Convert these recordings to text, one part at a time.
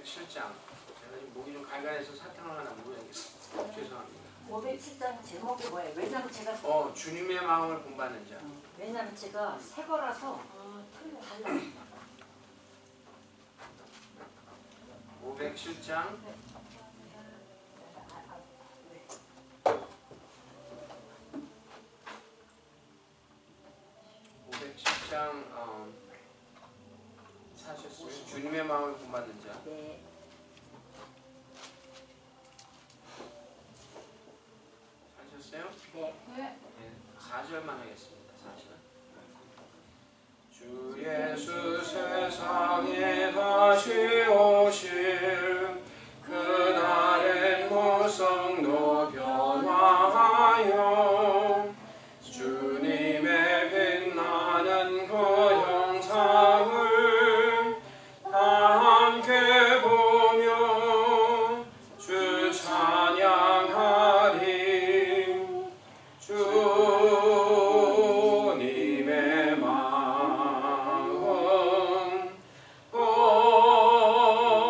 507장. 제가 지금 목이 좀 갈갈해서 사탕을 하나 먹어야겠습니다. 죄송합니다. 507장 제목이 뭐예요? 왜냐면 제가 주님의 마음을 본받는 자. 왜냐면 제가 새 거라서 달라. 507장. 사셨어요? 주님의 마음을 본받는 자. 네. 사셨어요? 네. 네. 4절만 하겠습니다. 4절. 주 예수 세상에 다시 오실 그날의 모성도 변화하여 주님의 빛나는 그 형상을 다 함께 보며 주 찬양하리. 주님의 마음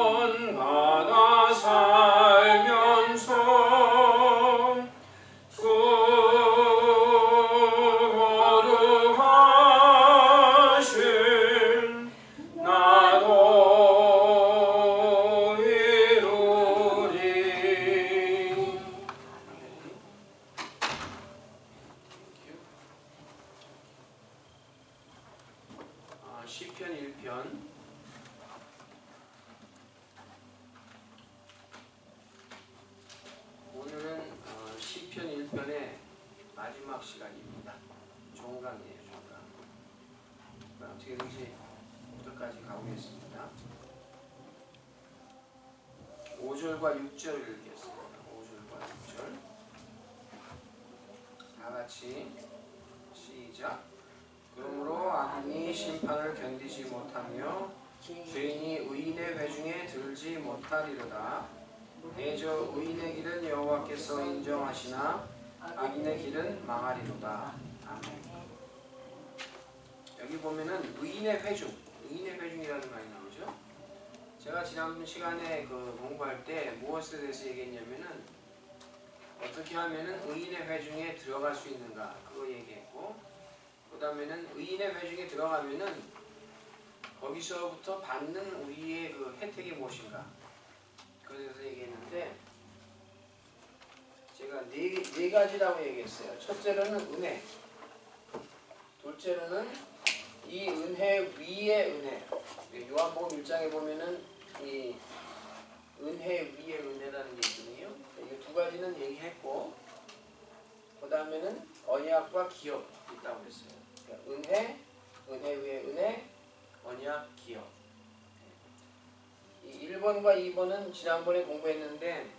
본받아 살면서 거룩하신 나도 이루리. 시편 1편. 오늘은 시편 1편의 마지막 시간입니다. 종강이에요, 종강. 그럼 어떻게든지 부터까지 가보겠습니다. 5절과 6절을 읽겠습니다. 5절과 6절. 다 같이 시작. 그러므로 악인이 심판을 견디지 못하며 죄인이 의인의 회중에 들지 못하리로다. 대저 의인의 길은 여호와께서 인정하시나 악인의 길은 망하리로다. 아멘. 여기 보면은 의인의 회중, 의인의 회중이라는 말이 나오죠. 제가 지난 시간에 공부할 때 무엇에 대해서 얘기했냐면은 어떻게 하면은 의인의 회중에 들어갈 수 있는가 그거 얘기했고, 그 다음에는 의인의 회중에 들어가면은 거기서부터 받는 우리의 그 혜택이 무엇인가 그거에 대해서 얘기했는데, 제가 네 가지라고 얘기했어요. 첫째로는 은혜, 둘째로는 이 은혜 위의 은혜. 요한복음 1장에 보면은 이 은혜 위의 은혜라는 게 있거든요. 이 두 가지는 얘기했고, 그 다음에는 언약과 기업 있다고 했어요. 그러니까 은혜, 은혜 위의 은혜, 언약, 기업. 이 1번과 2번은 지난번에 공부했는데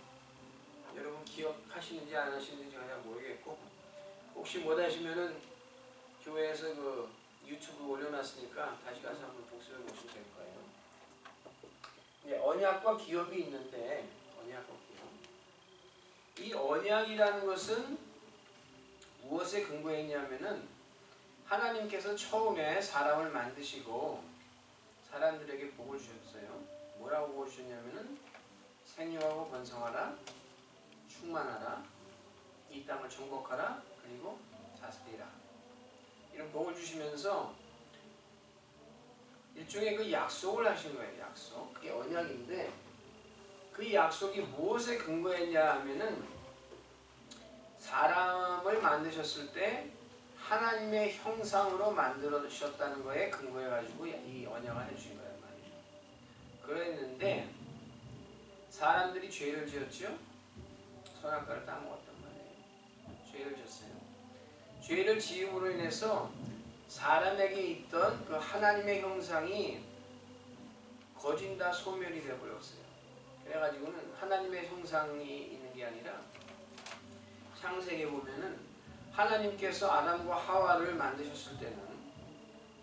여러분 기억하시는지 안 하시는지 제가 잘 모르겠고, 혹시 못하시면은 교회에서 그 유튜브 올려놨으니까 다시 가서 한번 복습해 보시면 될 거예요. 네, 언약과 기업이 있는데, 언약과 기업. 이 언약이라는 것은 무엇에 근거했냐면은 하나님께서 처음에 사람을 만드시고 사람들에게 복을 주셨어요. 뭐라고 복을 주셨냐면은 생육하고 번성하라, 충만하라, 이 땅을 정복하라, 그리고 다스리라. 이런 복을 주시면서 일종의 그 약속을 하신 거예요. 약속. 그게 언약인데, 그 약속이 무엇에 근거했냐 하면은 사람을 만드셨을 때 하나님의 형상으로 만들어주셨다는 거에 근거해가지고 이 언약을 해주신 거란 말이죠. 그랬는데 사람들이 죄를 지었죠. 선악과를 따먹었단 말이에요. 죄를 지었어요. 죄를 지음으로 인해서 사람에게 있던 그 하나님의 형상이 거진 다 소멸이 되어버렸어요. 그래가지고는 하나님의 형상이 있는 게 아니라, 창세기에 보면은 하나님께서 아담과 하와를 만드셨을 때는,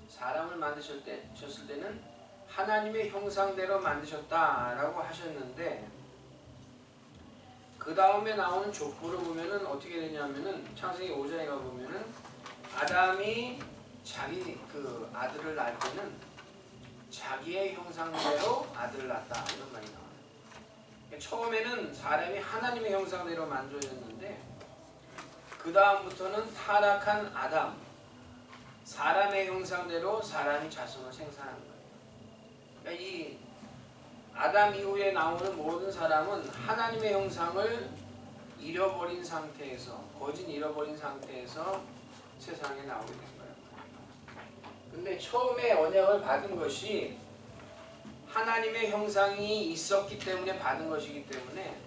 사람을 만드셨을 때는 하나님의 형상대로 만드셨다라고 하셨는데, 그 다음에 나오는 족보를 보면은 어떻게 되냐면은 창세기 5장에 가보면은 아담이 자기 그 아들을 낳을 때는 자기의 형상대로 아들을 낳았다 이런 말이 나와요. 처음에는 사람이 하나님의 형상대로 만들어졌는데 그 다음부터는 타락한 아담, 사람의 형상대로 사람이 자손을 생산한 거예요. 그러니까 이 아담 이후에 나오는 모든 사람은 하나님의 형상을 잃어버린 상태에서, 거진 잃어버린 상태에서 세상에 나오게 된 거예요. 근데 처음에 언약을 받은 것이 하나님의 형상이 있었기 때문에 받은 것이기 때문에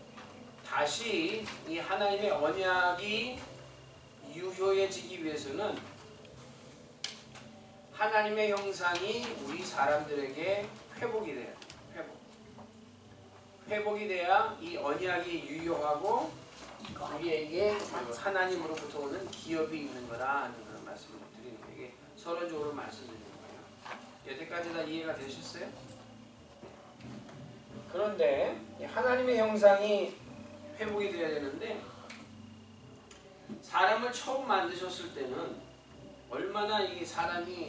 다시 이 하나님의 언약이 유효해지기 위해서는 하나님의 형상이 우리 사람들에게 회복이 돼야 돼요. 회복이 돼야 이 언약이 유효하고 우리에게 하나님으로부터 오는 기업이 있는 거라 하는 그런 말씀을 드리는 거예요. 이게 서론적으로 말씀드리는 거예요. 여태까지 다 이해가 되셨어요? 그런데 하나님의 형상이 회복이 돼야 되는데 사람을 처음 만드셨을 때는 얼마나 이게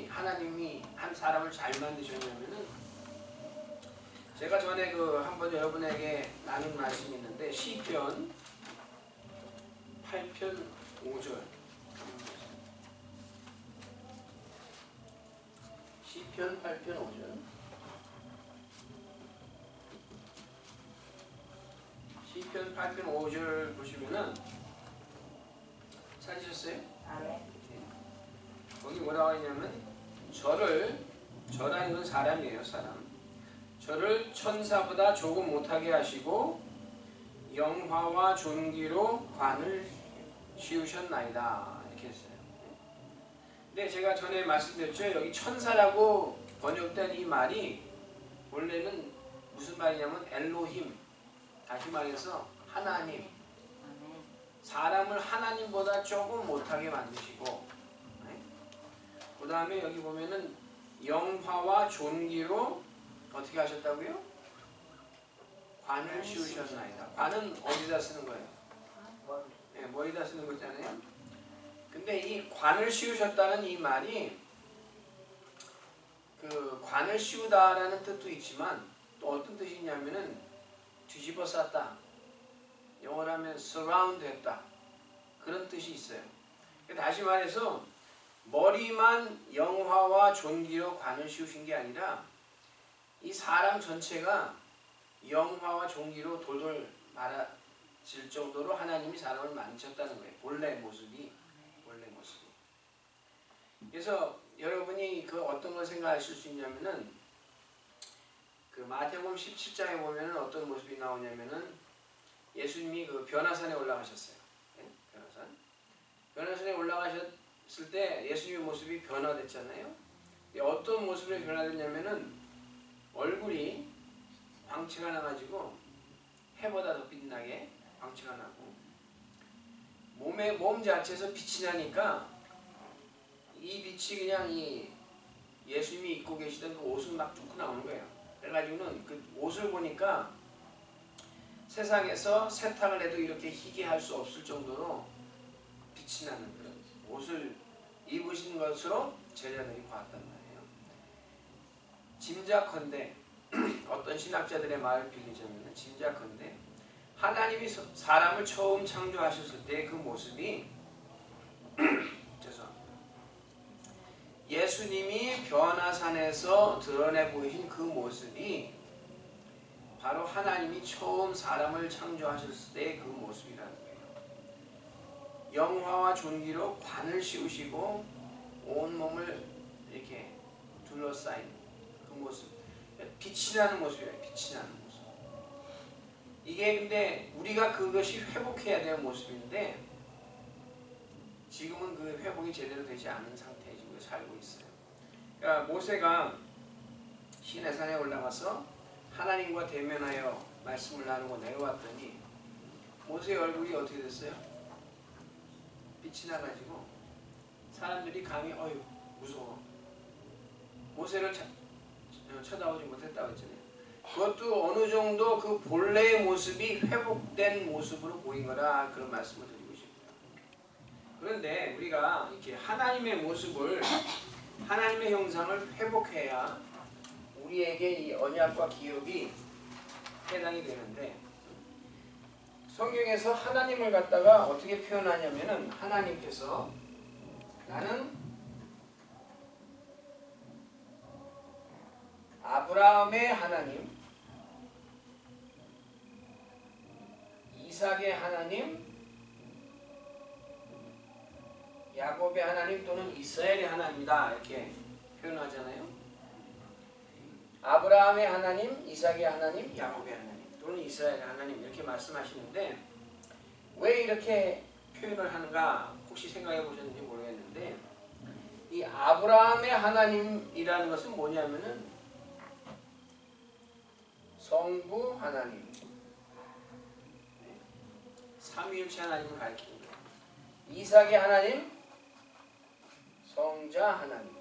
하나님이 한 사람을 잘 만드셨냐면은 제가 전에 한번 여러분에게 나눈 말씀이 있는데 시편 8편 5절 시편 8편 5절 시편 8편 5절 보시면은 찾으셨어요? 네. 거기 뭐라고 하냐면 저라는 건 사람이에요. 사람. 저를 천사보다 조금 못하게 하시고 영화와 존귀로 관을 씌우셨나이다 이렇게 했어요. 근데 제가 전에 말씀드렸죠. 여기 천사라고 번역된 이 말이 원래는 무슨 말이냐면 엘로힘, 다시 말해서 하나님, 사람을 하나님보다 조금 못하게 만드시고 그 다음에 여기 보면은 영화와 존귀로 어떻게 하셨다고요? 관을 씌우셨나이다. 관은 어디다 쓰는 거예요? 네, 머리다 쓰는 거잖아요. 근데 이 관을 씌우셨다는 이 말이 관을 씌우다라는 뜻도 있지만 또 어떤 뜻이 있냐면은 뒤집어 쌌다. 영어로 하면 surround 했다. 그런 뜻이 있어요. 다시 말해서 머리만 영화와 존귀로 관을 씌우신 게 아니라 이 사람 전체가 영화와 존귀로 돌돌 말아질 정도로 하나님이 사람을 만드셨다는 거예요. 본래 모습이. 그래서 여러분이 어떤 걸 생각하실 수 있냐면은 마태복음 17장에 보면은 어떤 모습이 나오냐면은 예수님이 변화산에 올라가셨어요. 네? 변화산에 올라가셨을 때 예수님의 모습이 변화됐잖아요. 어떤 모습으로 변화됐냐면은 얼굴이 광채가 나가지고 해보다 더 빛나게 광채가 나고 몸 자체에서 빛이 나니까 이 빛이 그냥 이 예수님이 입고 계시던 그 옷을 막 뚫고 나오는 거예요. 그래가지고는 그 옷을 보니까 세상에서 세탁을 해도 이렇게 희게 할 수 없을 정도로 빛이 나는 그런 옷을 입으신 것으로 제자들이 봤단 말이에요. 짐작컨대 어떤 신학자들의 말을 빌리자면 짐작컨대 하나님이 사람을 처음 창조하셨을 때 그 모습이 죄송합니다. 예수님이 변화산에서 드러내 보이신 그 모습이 바로 하나님이 처음 사람을 창조하셨을 때 그 모습이라는 거예요. 영화와 존귀로 관을 씌우시고 온 몸을 이렇게 둘러싸인 그 모습, 빛이 나는 모습이에요. 빛이 나는 모습. 이게 근데 우리가 그것이 회복해야 될 모습인데 지금은 그 회복이 제대로 되지 않은 상태에 지금 살고 있어요. 그러니까 모세가 시내산에 올라가서 하나님과 대면하여 말씀을 나누고 내려왔더니 모세의 얼굴이 어떻게 됐어요? 빛이 나가지고 사람들이 감히 어휴 무서워. 모세를 쳐다보지 못했다고 했잖아요. 그것도 어느 정도 그 본래의 모습이 회복된 모습으로 보인 거라 그런 말씀을 드리고 싶어요. 그런데 우리가 이렇게 하나님의 모습을 하나님의 형상을 회복해야 우리에게 이 언약과 기업이 해당이 되는데 성경에서 하나님을 갖다가 어떻게 표현하냐면은 하나님께서 나는 아브라함의 하나님, 이삭의 하나님, 야곱의 하나님 또는 이스라엘의 하나님이다 이렇게 표현하잖아요. 아브라함의 하나님, 이삭의 하나님, 야곱의 하나님 또는 이스라엘의 하나님 이렇게 말씀하시는데 왜 이렇게 표현을 하는가 혹시 생각해 보셨는지 모르겠는데 이 아브라함의 하나님이라는 것은 뭐냐면은 성부 하나님, 삼위일체 하나님을 가리키는 거예요. 이삭의 하나님, 성자 하나님.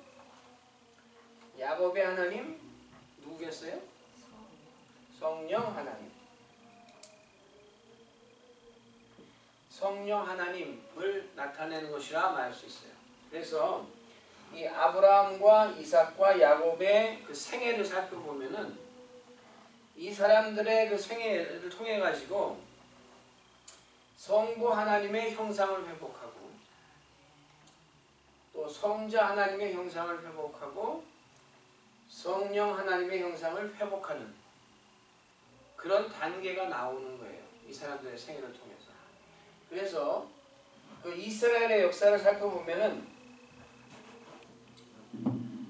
야곱의 하나님 누구겠어요? 성령 하나님. 성령 하나님을 나타내는 것이라 말할 수 있어요. 그래서 이 아브라함과 이삭과 야곱의 그 생애를 살펴보면은 이 사람들의 그 생애를 통해 가지고 성부 하나님의 형상을 회복하고 또 성자 하나님의 형상을 회복하고 성령 하나님의 형상을 회복하는 그런 단계가 나오는 거예요. 이 사람들의 생애를 통해서. 그래서 그 이스라엘의 역사를 살펴보면은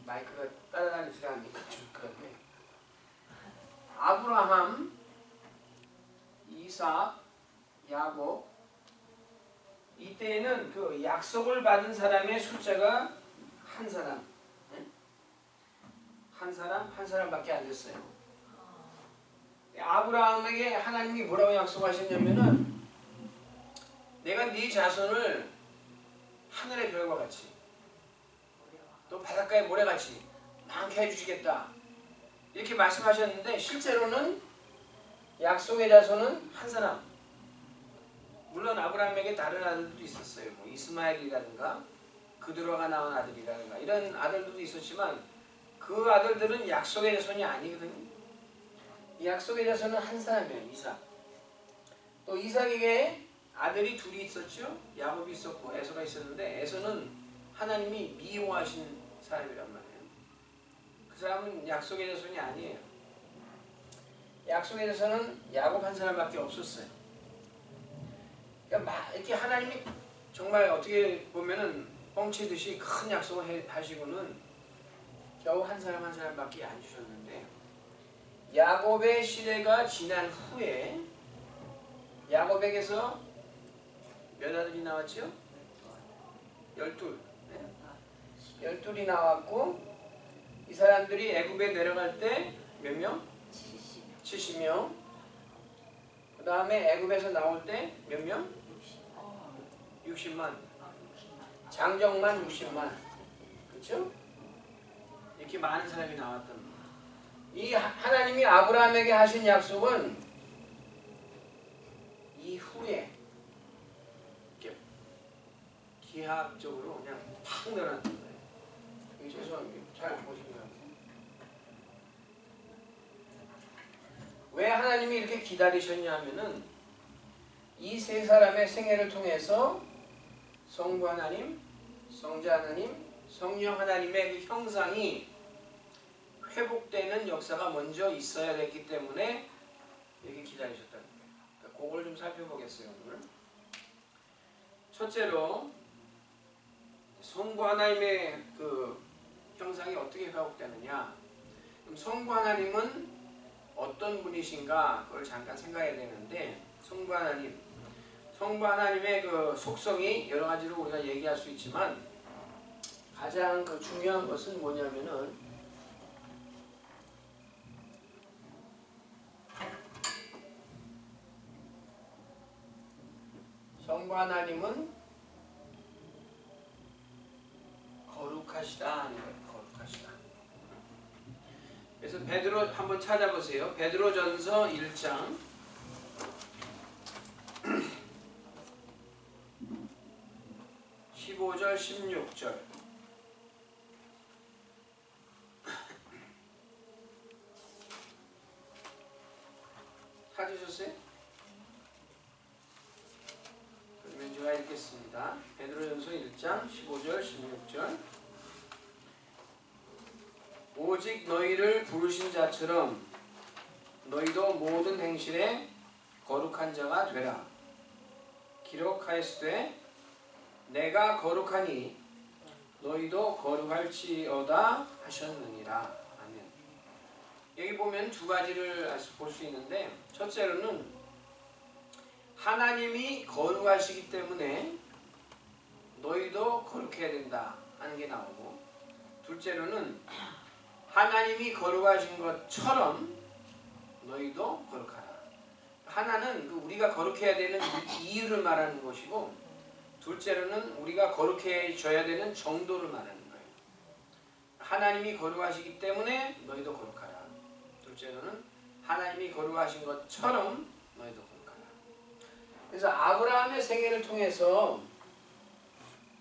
마이크가 따라다니지 않으니까 줄 건데 아브라함, 이삭, 야곱 이때에는 그 약속을 받은 사람의 숫자가 한 사람, 한 사람밖에 안 됐어요. 아브라함에게 하나님이 뭐라고 약속하셨냐면은 내가 네 자손을 하늘의 별과 같이 또 바닷가의 모래같이 많게 해주시겠다 이렇게 말씀하셨는데 실제로는 약속의 자손은 한 사람. 물론 아브라함에게 다른 아들도 있었어요. 뭐 이스마엘이라든가 그드로가 낳은 아들이라든가 이런 아들들도 있었지만 그 아들들은 약속의 자손이 아니거든요. 이 약속의 자손은 한 사람이에요. 이삭. 또 이삭에게 아들이 둘이 있었죠. 야곱이 있었고 에서가 있었는데 에서는 하나님이 미워하신 사람이란 말이에요. 그 사람은 약속의 자손이 아니에요. 약속의 자손은 야곱 한 사람밖에 없었어요. 그러니까 이렇게 하나님이 정말 어떻게 보면은 뻥치듯이 큰 약속을 하시고는 겨우 한 사람밖에 안 주셨는데 야곱의 시대가 지난 후에 야곱에게서 몇 아들이 나왔죠? 12. 12이 나왔고 이 사람들이 애굽에 내려갈 때 몇 명? 70명. 그 다음에 애굽에서 나올 때 몇 명? 60만. 장정만 60만. 그렇죠? 이렇게 많은 사람이 나왔단 말이에요. 이 하나님이 아브라함에게 하신 약속은 이후에 이렇게 기하학적으로 그냥 팍 늘어났단 말이에요. 이게 죄송합니다. 잘 보시면 왜 하나님이 이렇게 기다리셨냐 하면은 이 세 사람의 생애를 통해서 성부 하나님, 성자 하나님, 성령 하나님의 그 형상이 회복되는 역사가 먼저 있어야 됐기 때문에 이렇게 기다리셨다는 거예요. 그러니까 그걸 좀 살펴보겠어요. 오늘. 첫째로 성부 하나님의 그 형상이 어떻게 회복되느냐. 그럼 성부 하나님은 어떤 분이신가 그걸 잠깐 생각해야 되는데 성부 하나님의 그 속성이 여러 가지로 우리가 얘기할 수 있지만 가장 그 중요한 것은 뭐냐면은 성부 하나님은 거룩하시다 하는 거예요. 거룩하시다. 그래서 베드로 한번 찾아보세요. 베드로전서 1장 15절 16절 찾으셨어요? 그러면 제가 읽겠습니다. 베드로전서 1장 15절 16절. 오직 너희를 부르신 자처럼 너희도 모든 행실에 거룩한 자가 되라. 기록하였으되 내가 거룩하니 너희도 거룩할지어다 하셨느니라. 아멘. 여기 보면 두 가지를 볼 수 있는데, 첫째로는 하나님이 거룩하시기 때문에 너희도 거룩해야 된다 하는 게 나오고, 둘째로는 하나님이 거룩하신 것처럼 너희도 거룩하라. 하나는 우리가 거룩해야 되는 이유를 말하는 것이고, 둘째로는 우리가 거룩해져야 되는 정도를 말하는 거예요. 하나님이 거룩하시기 때문에 너희도 거룩하라. 둘째로는 하나님이 거룩하신 것처럼 너희도 거룩하라. 그래서 아브라함의 생애를 통해서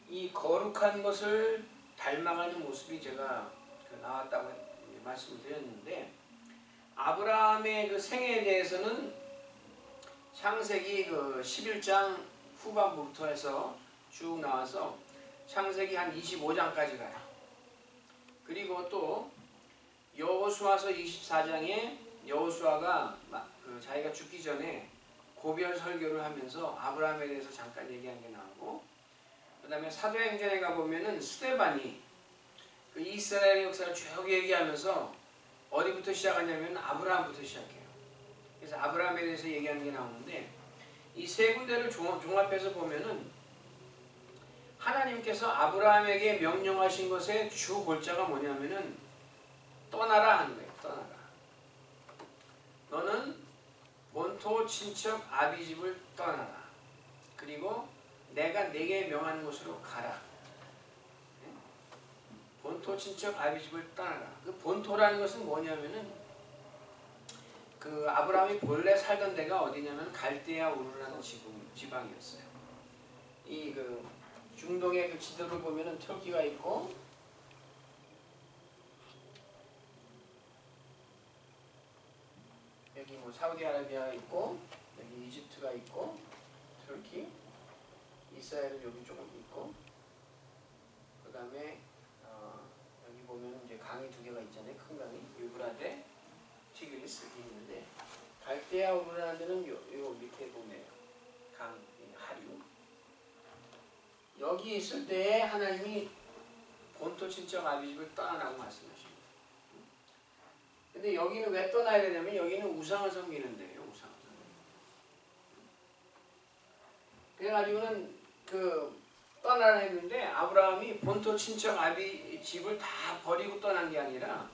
이 거룩한 것을 닮아가는 모습이 제가 나왔다고 말씀을 드렸는데, 아브라함의 그 생애에 대해서는 창세기 11장 후반부터 해서 쭉 나와서 창세기 한 25장까지 가요. 그리고 또 여호수아서 24장에 여호수아가 자기가 죽기 전에 고별 설교를 하면서 아브라함에 대해서 잠깐 얘기한 게 나오고, 그 다음에 사도행전에 가보면은 스데반이 그 이스라엘의 역사를 쭉 얘기하면서 어디부터 시작하냐면 아브라함부터 시작해요. 그래서 아브라함에 대해서 얘기하는 게 나오는데, 이 세 군데를 종합해서 보면은 하나님께서 아브라함에게 명령하신 것의 주 골자가 뭐냐면은 떠나라 하는 거예요. 떠나라. 너는 본토 친척 아비 집을 떠나라. 그리고 내가 네게 명하는 곳으로 가라. 본토 친척 아비 집을 떠나라. 그 본토라는 것은 뭐냐면은 그 아브라함이 본래 살던 데가 어디냐면 갈대아 우르라는 지방이었어요. 이 중동의 그 지도를 보면은 터키가 있고, 여기 사우디아라비아가 있고, 여기 이집트가 있고, 터키, 이스라엘은 여기 조금 있고, 그 다음에 여기 보면 이제 강이 두 개가 있잖아요. 큰 강이 유브라데, 티그리스 이렇게 있는데, 갈대아 우르라는 데는 요 밑에 보면 강 하류. 여기 있을 때 하나님이 본토 친척 아비 집을 떠나라고 말씀하십니다. 근데 여기는 왜 떠나야 되냐면 여기는 우상을 섬기는 데예요. 우상을 섬기는 데. 그래가지고는 떠나라 했는데 아브라함이 본토 친척 아비 집을 다 버리고 떠난 게 아니라,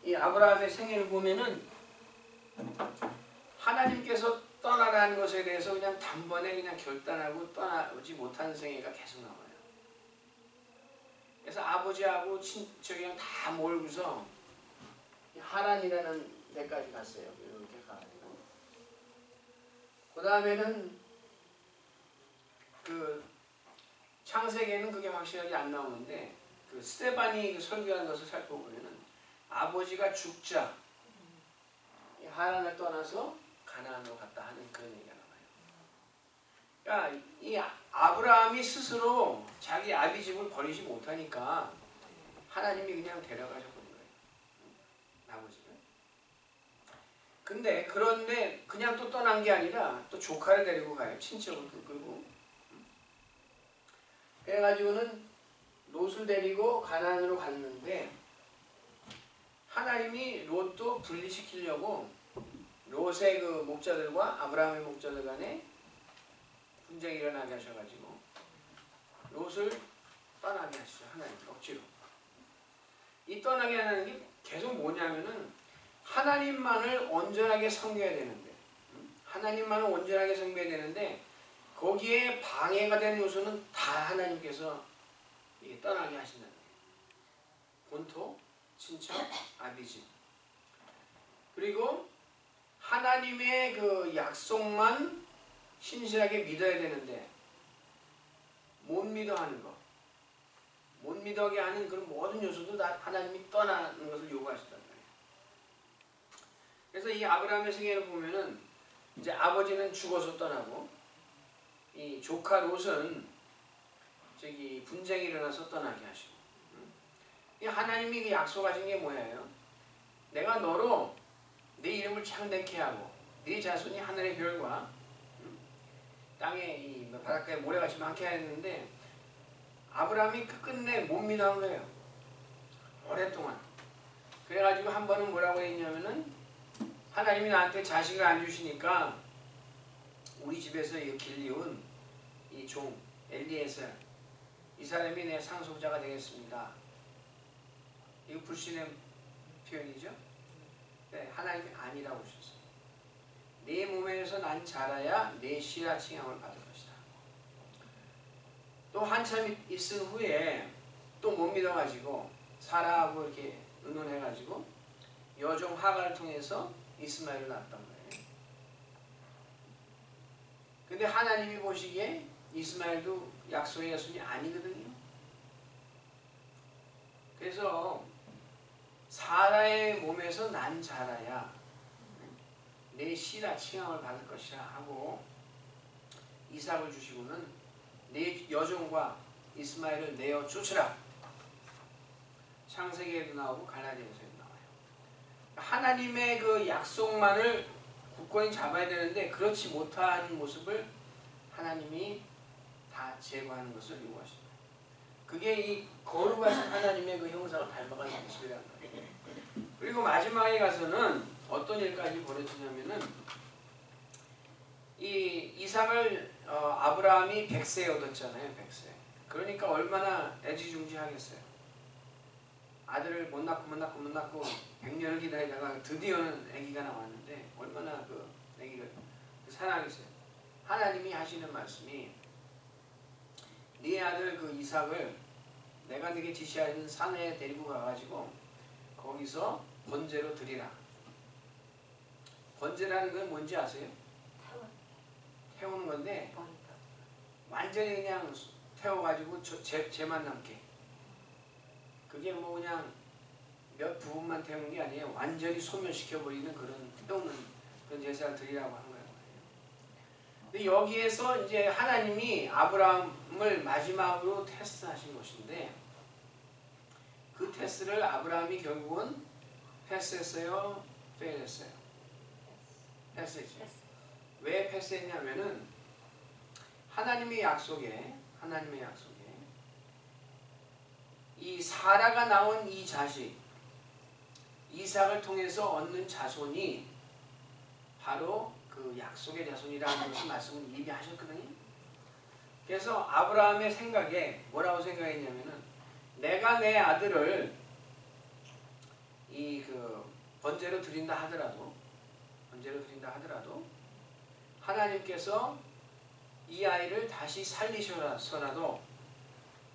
이 아브라함의 생애를 보면은 하나님께서 떠나라는 것에 대해서 그냥 단번에 그냥 결단하고 떠나지 못하는 생애가 계속 나와요. 그래서 아버지하고 친척이랑 다 몰고서 하란이라는 데까지 갔어요. 이렇게 가가지고. 그 다음에는 창세기에는 그게 확실하게 안 나오는데, 스데반이 설교한 것을 살펴보면은 아버지가 죽자 하란을 떠나서 가나안으로 갔다 하는 그런 얘기가 나와요. 그러니까 이 아브라함이 스스로 자기 아비 집을 버리지 못하니까 하나님이 그냥 데려가셔버린 거예요. 아버지를. 그런데 그냥 또 떠난 게 아니라 또 조카를 데리고 가요. 친척을 끌고. 그래가지고는 롯을 데리고 가나안으로 갔는데, 하나님이 롯도 분리시키려고 롯의 목자들과 아브라함의 목자들 간에 분쟁이 일어나게 하셔가지고 롯을 떠나게 하시죠. 하나님 억지로. 이 떠나게 하는 게 계속 뭐냐면은 하나님만을 온전하게 섬겨야 되는데, 하나님만을 온전하게 섬겨야 되는데 거기에 방해가 되는 요소는 다 하나님께서 떠나게 하신다는 거예요. 본토, 친척, 아비집. 그리고 하나님의 약속만 신실하게 믿어야 되는데 못 믿어 하는 거, 못 믿어게 하는 그런 모든 요소도 다 하나님이 떠나는 것을 요구하신단 말이에요. 그래서 이 아브라함의 생애를 보면은 이제 아버지는 죽어서 떠나고 이 조카 롯은 저기 분쟁이 일어나서 떠나게 하시고 이 하나님이 그 약속하신 게 뭐예요? 내가 너로 내 이름을 창대케 하고 네 자손이 하늘의 별과 땅에 이 바닷가에 모래같이 많게 했는데 아브라함이 끝끝내 못 믿어한 거예요. 오랫동안. 그래가지고 한 번은 뭐라고 했냐면은 하나님이 나한테 자식을 안 주시니까 우리 집에서 길리운 이 종 엘리에셀 이 사람이 내 상속자가 되겠습니다. 이거 불신의 표현이죠. 네, 하나님이 아니라고 하셨어요. 내 몸에서 난 자라야 내 씨라 칭함을 받을 것이다. 또 한참 있은 후에 또 못 믿어가지고 사라하고 이렇게 의논해가지고 여종 하가를 통해서 이스마엘을 낳았단 말이에요. 근데 하나님이 보시기에 이스마엘도 약속의 자손이 아니거든요. 그래서 사라의 몸에서 난 자라야 내 씨라 칭함을 받을 것이라 하고 이삭을 주시고는 내 여종과 이스마엘을 내어 쫓으라. 창세기에도 나오고 갈라디아서에도 나와요. 하나님의 그 약속만을 굳건히 잡아야 되는데 그렇지 못한 모습을 하나님이 다 제거하는 것을 요구하십니다. 그게 이 거룩하신 하나님의 그 형상을 닮아가는 모습이라는 거예요. 그리고 마지막에 가서는 어떤 일까지 벌어지냐면은 이 이삭을 아브라함이 100세에 얻었잖아요. 100세. 그러니까 얼마나 애지중지하겠어요. 아들을 못 낳고 100년을 기다리다가 드디어는 아기가 나왔는데 얼마나 그 아기를 사랑하겠어요. 하나님이 하시는 말씀이 네 아들 그 이삭을 내가 네게 지시하는 산에 데리고 가가지고 거기서 번제로 드리라. 번제라는 건 뭔지 아세요? 태우는 건데 완전히 그냥 태워가지고 죄만 남게. 그게 뭐 그냥 몇 부분만 태우는 게 아니에요. 완전히 소멸시켜버리는 그런 태우는 그런 제사를 드리라고 하는 거예요. 근데 여기에서 이제 하나님이 아브라함을 마지막으로 테스트하신 것인데 그 테스트를 아브라함이 결국은 패스했어요? 페일했어요? 패스했죠. 왜 패스했냐면은 하나님의 약속에 이 사라가 낳은 이 자식 이삭을 통해서 얻는 자손이 바로 그 약속의 자손이라는 것을 말씀을 이미 하셨거든요. 그래서 아브라함의 생각에 뭐라고 생각했냐면은 내가 내 아들을 이 그 번제로 드린다 하더라도 하나님께서 이 아이를 다시 살리셔서라도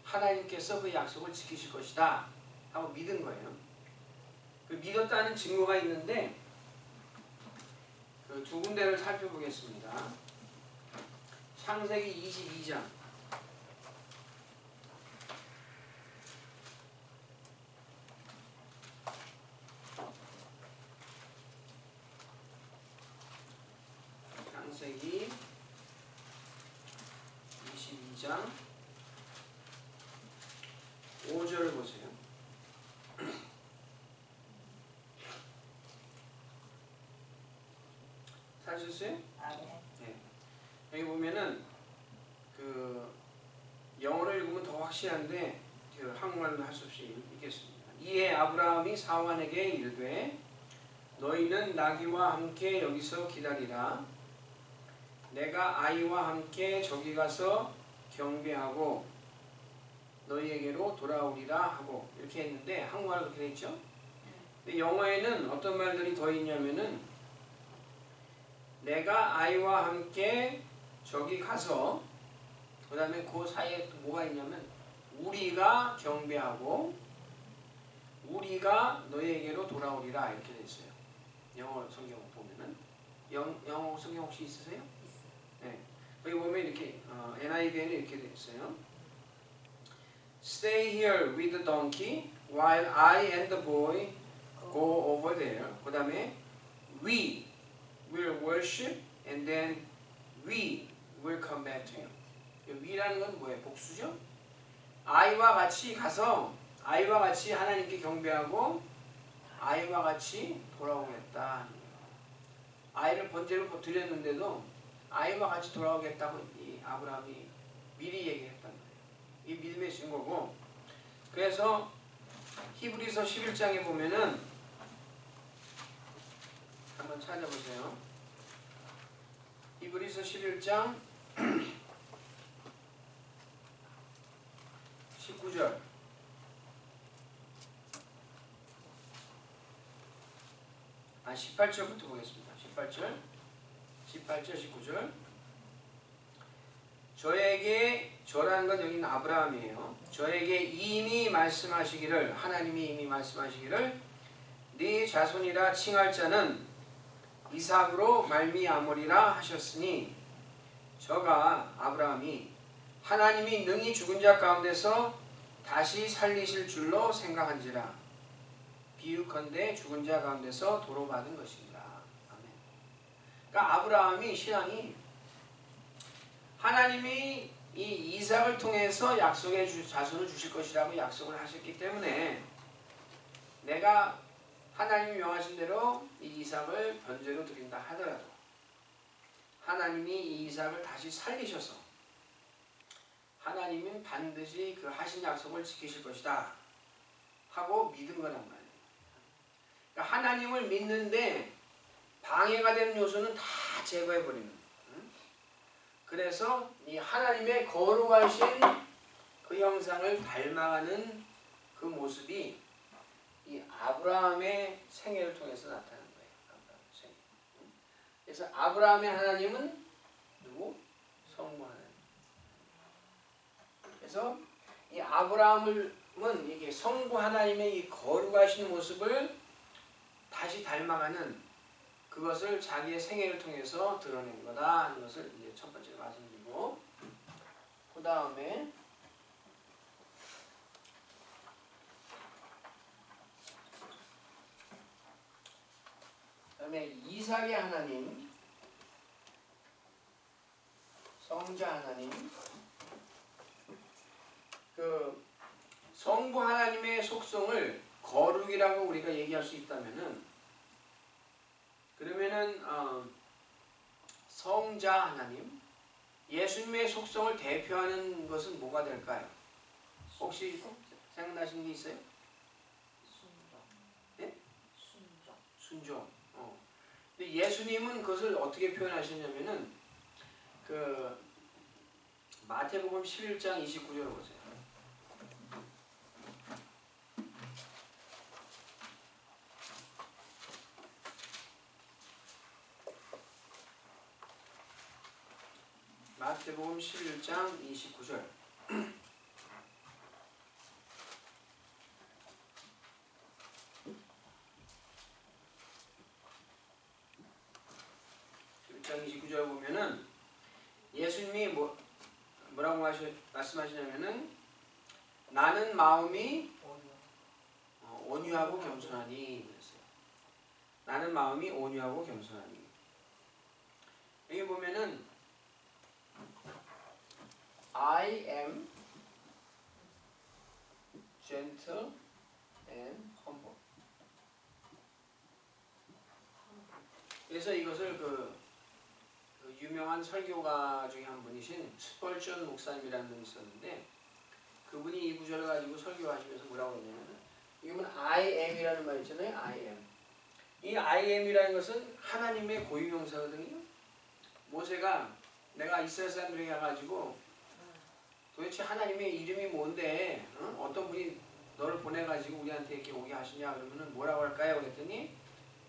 하나님께서 그 약속을 지키실 것이다 하고 믿은 거예요. 그 믿었다는 증거가 있는데 그 두 군데를 살펴보겠습니다. 창세기 22장 창세기 22장 5절을 보세요. 찾으셨어요? 네. 여기 보면은 그 영어로 읽으면 더 확실한데 그 한국말로 할 수 없이 읽겠습니다. 이에 아브라함이 사환에게 이르되 너희는 나귀와 함께 여기서 기다리라. 내가 아이와 함께 저기 가서 경배하고 너희에게로 돌아오리라 하고 이렇게 했는데 한국말로 그렇게 했죠. 근데 영어에는 어떤 말들이 더 있냐면은 내가 아이와 함께 저기 가서 그 다음에 그 사이에 또 뭐가 있냐면 우리가 경배하고 우리가 너희에게로 돌아오리라 이렇게 돼 있어요. 영어 성경 보면은 영어 성경 혹시 있으세요? 네. 여기 보면 이렇게 NIV에는 이렇게 돼 있어요. Stay here with the donkey while I and the boy go over there. 그 다음에 we will worship and then we will come back to you. we라는 건 뭐예요? 복수죠? 아이와 같이 가서 아이와 같이 하나님께 경배하고 아이와 같이 돌아오겠다. 아이를 번제로 드렸는데도 아이와 같이 돌아오겠다고 이 아브라함이 미리 얘기했단 말이에요. 이 믿음의 증거고, 그래서 히브리서 11장에 보면은 한번 찾아보세요. 히브리서 11장 19절. 아, 18절부터 보겠습니다. 18절, 19절. 저라는 건 여기는 아브라함이에요. 저에게 이미 말씀하시기를, 하나님이 이미 말씀하시기를 네 자손이라 칭할 자는 이삭으로 말미암으리라 하셨으니, 저가 아브라함이 하나님이 능히 죽은 자 가운데서 다시 살리실 줄로 생각한지라 비유컨대 죽은 자 가운데서 도로받은 것입니다. 아멘. 그러니까 아브라함이 신앙이 하나님이 이 이삭을 통해서 약속의 자손을 주실 것이라고 약속을 하셨기 때문에 내가 하나님이 명하신 대로 이 이삭을 번제로 드린다 하더라도 하나님이 이 이삭을 다시 살리셔서 하나님은 반드시 그 하신 약속을 지키실 것이다 하고 믿은 거란 말이에요. 그러니까 하나님을 믿는데 방해가 되는 요소는 다 제거해버리는 거예요. 그래서 이 하나님의 거룩하신 그 형상을 닮아가는 그 모습이 이 아브라함의 생애를 통해서 나타나는 거예요. 아브라함의 생애. 그래서 아브라함의 하나님은 누구? 성부 하나님. 그래서 이 아브라함은 이게 성부 하나님의 이 거룩하신 모습을 다시 닮아가는 그것을 자기의 생애를 통해서 드러낸 거다 하는 것을 이제 첫 번째로 말씀드리고, 그 다음에 이삭의 하나님, 성자 하나님, 그 성부 하나님의 속성을 거룩이라고 우리가 얘기할 수 있다면은, 그러면은 성자 하나님, 예수님의 속성을 대표하는 것은 뭐가 될까요? 혹시 생각나시는 게 있어요? 순종. 네? 순종. 순종. 근데 예수님은 그것을 어떻게 표현하셨냐면은 그 마태복음 11장 29절 보세요. 마태복음 11장 29절. 보면은 예수님이 뭐라고 말씀하시냐면은 나는 마음이 온유하고 겸손하니 그랬어요. 나는 마음이 온유하고 겸손하니. 여기 보면은 I am gentle and humble. 그래서 이것을 그 유명한 설교가 중에 한 분이신 스펄전 목사님이라는 분이 있었는데, 그분이 이 구절을 가지고 설교하시면서 뭐라고 했냐면, 이게 뭐 I am이라는 말 있잖아요. I am. 이 I am이라는 것은 하나님의 고유명사거든요. 모세가 내가 이스라엘 사람들에게 가가지고 도대체 하나님의 이름이 뭔데 어떤 분이 너를 보내가지고 우리한테 이렇게 오게 하시냐 그러면은 뭐라고 할까요? 그랬더니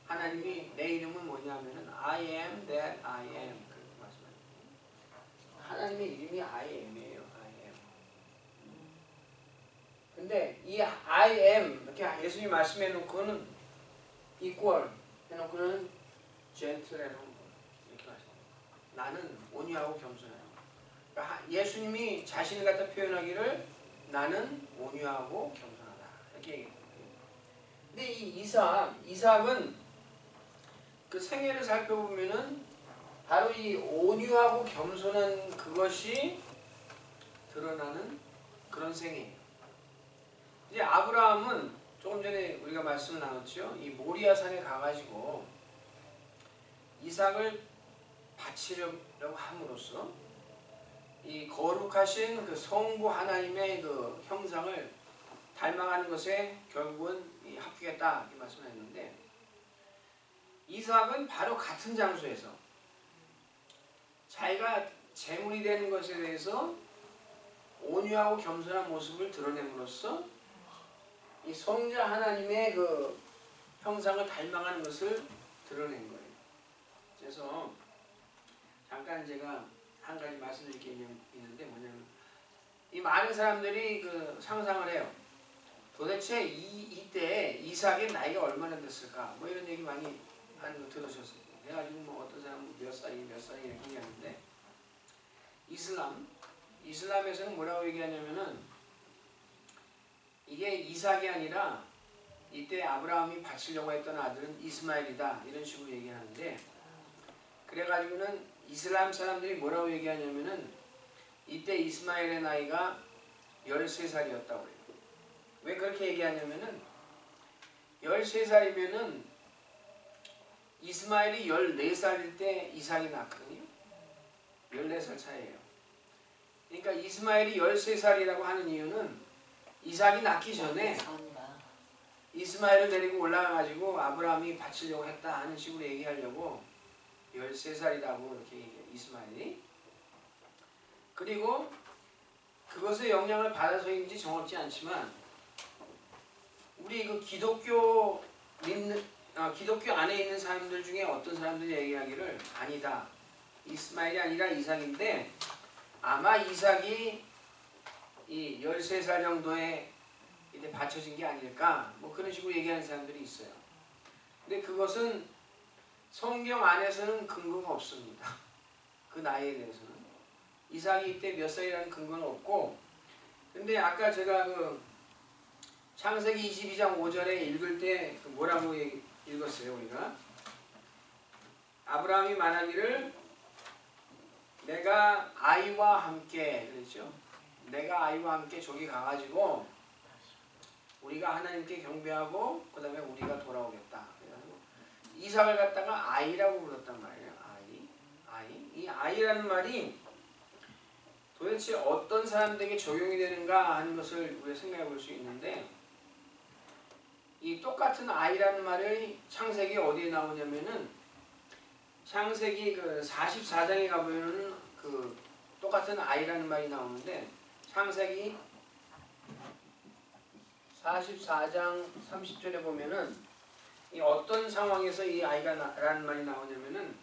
하나님이 내 이름은 뭐냐 하면은 I am that I am. 그렇게 말씀하셨거든요. 하나님의 이름이 I am이에요. I am. 근데 이 I am 이렇게 예수님이 말씀해 놓고는 equal 해놓고는 gentle 해놓은 이렇게 말씀해요. 나는 온유하고 겸손해요. 그러니까 예수님이 자신을 갖다 표현하기를 나는 온유하고 겸손하다 이렇게 얘기했거든요. 근데 이 이삭은 그 생애를 살펴보면은 바로 이 온유하고 겸손한 그것이 드러나는 그런 생이에요. 이제 아브라함은 조금 전에 우리가 말씀을 나눴죠. 이 모리아산에 가가지고 이삭을 바치려고 함으로써 이 거룩하신 그 성부 하나님의 그 형상을 닮아가는 것에 결국은 합주겠다 이렇게 말씀하셨는데, 이삭은 바로 같은 장소에서 자기가 제물이 되는 것에 대해서 온유하고 겸손한 모습을 드러냄으로써 이 성자 하나님의 그 형상을 닮아가는 것을 드러낸 거예요. 그래서 잠깐 제가 한 가지 말씀드릴 게 있는데, 뭐냐면 이 많은 사람들이 그 상상을 해요. 도대체 이때 이삭의 나이가 얼마나 됐을까? 뭐 이런 얘기 많이 하는 거 들으셨어요. 그래가지고 뭐 어떤 사람은 몇 살이 이렇게 얘기하는데, 이슬람에서는 뭐라고 얘기하냐면은 이게 이삭이 아니라 이때 아브라함이 바치려고 했던 아들은 이스마엘이다 이런 식으로 얘기하는데, 그래가지고는 이슬람 사람들이 뭐라고 얘기하냐면은 이때 이스마엘의 나이가 13살이었다고 해요. 왜 그렇게 얘기하냐면은 13살이면은 이스마엘이 14살일 때 이삭이 낳거든요. 14살 차이예요. 그러니까 이스마엘이 13살이라고 하는 이유는 이삭이 낳기 전에 이스마엘을 데리고 올라가가지고 아브라함이 바치려고 했다 하는 식으로 얘기하려고 13살이라고 이렇게 얘기해요. 이스마엘이. 그리고 그것의 영향을 받아서인지 정확지 않지만 우리 그 기독교 안에 있는 사람들 중에 어떤 사람들이 얘기하기를 아니다. 이스마엘이 아니라 이삭인데 아마 이삭이 이 13살 정도에 이제 받쳐진 게 아닐까 뭐 그런 식으로 얘기하는 사람들이 있어요. 근데 그것은 성경 안에서는 근거가 없습니다. 그 나이에 대해서는. 이삭이 이때 몇 살이라는 근거는 없고, 근데 아까 제가 그 창세기 22장 5절에 읽을 때 뭐라고 읽었어요 우리가? 아브라함이 말하기를 내가 아이와 함께 그랬죠. 내가 아이와 함께 저기 가가지고 우리가 하나님께 경배하고 그 다음에 우리가 돌아오겠다. 그래가지고 이삭을 갖다가 아이라고 불렀단 말이에요. 아이. 이 아이라는 말이 도대체 어떤 사람들에게 적용이 되는가 하는 것을 우리가 생각해 볼 수 있는데, 이 똑같은 아이라는 말을 창세기 어디에 나오냐면은 창세기 그 44장에 가보면은 그 똑같은 아이라는 말이 나오는데, 창세기 44장 30절에 보면은 이 어떤 상황에서 이 아이가라는 말이 나오냐면은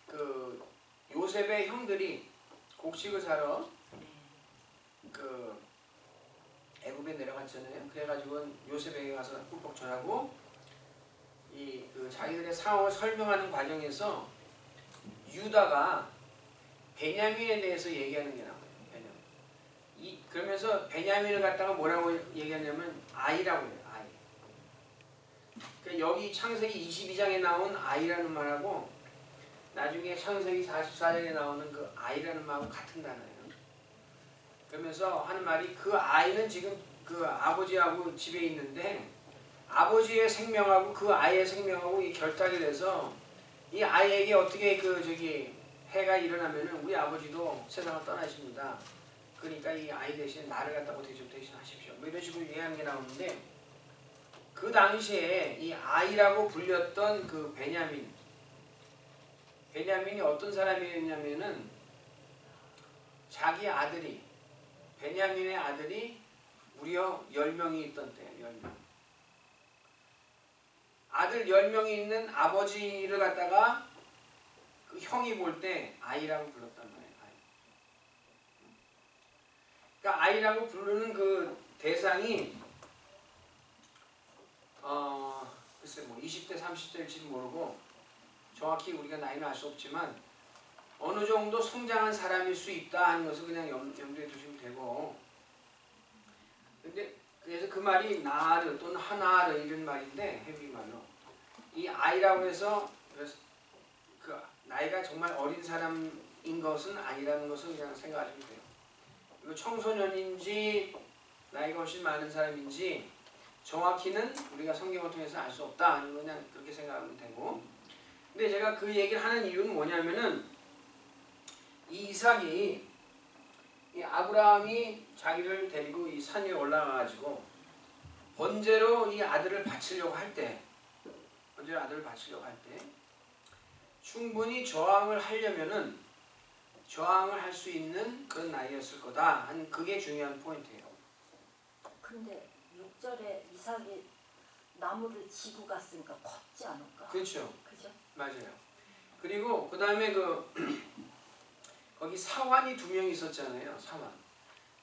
그 요셉의 형들이 곡식을 사러 그 애굽에 내려갔잖아요. 그래가지고 요셉에게 가서 꿀꺽 전하고 이 그 자기들의 상황을 설명하는 과정에서 유다가 베냐민에 대해서 얘기하는 게 나와요. 그러면서 베냐민을 갖다가 뭐라고 얘기하냐면 아이라고 해요. 아이. 그러니까 여기 창세기 22장에 나온 아이라는 말하고 나중에 창세기 44장에 나오는 그 아이라는 말하고 같은 단어예요. 그러면서 하는 말이 그 아이는 지금 그 아버지하고 집에 있는데 아버지의 생명하고 그 아이의 생명하고 이 결탁이 돼서 이 아이에게 어떻게 그 저기 해가 일어나면은 우리 아버지도 세상을 떠나십니다. 그러니까 이 아이 대신 나를 갖다가 어떻게 좀 대신하십시오. 뭐 이런 식으로 얘기하는 게 나오는데, 그 당시에 이 아이라고 불렸던 그 베냐민이 어떤 사람이었냐면은 자기 아들이 베냐민의 아들이 무려 10명이 있던 때예요. 10명. 아들 10명이 있는 아버지를 갖다가 그 형이 볼 때 아이라고 불렀단 말이에요. 그러니까 아이라고 부르는 그 대상이 글쎄 뭐 20대 30대일지도 모르고 정확히 우리가 나이는 알 수 없지만 어느 정도 성장한 사람일 수 있다 하는 것을 그냥 염두에 두시면 되고, 근데 그래서 그 말이 나르 또는 하나르 이런 말인데 헤브리 말로 이 아이라고 해서 그 나이가 정말 어린 사람인 것은 아니라는 것을 그냥 생각하시면 돼요. 그리고 청소년인지 나이가 훨씬 많은 사람인지 정확히는 우리가 성경을 통해서 알 수 없다 하는 거 그냥 그렇게 생각하면 되고, 근데 제가 그 얘기를 하는 이유는 뭐냐면은 이 이삭이 이 아브라함이 자기를 데리고 이 산 위에 올라가가지고 번제로 이 아들을 바치려고 할 때, 충분히 저항을 하려면은 저항을 할 수 있는 그런 나이였을 거다 하는 그게 중요한 포인트예요. 근데 6절에 이삭이 나무를 지고 갔으니까 컸지 않을까? 그렇죠. 그죠? 맞아요. 그리고 그 다음에 거기 사환이 2명이 있었잖아요. 사환.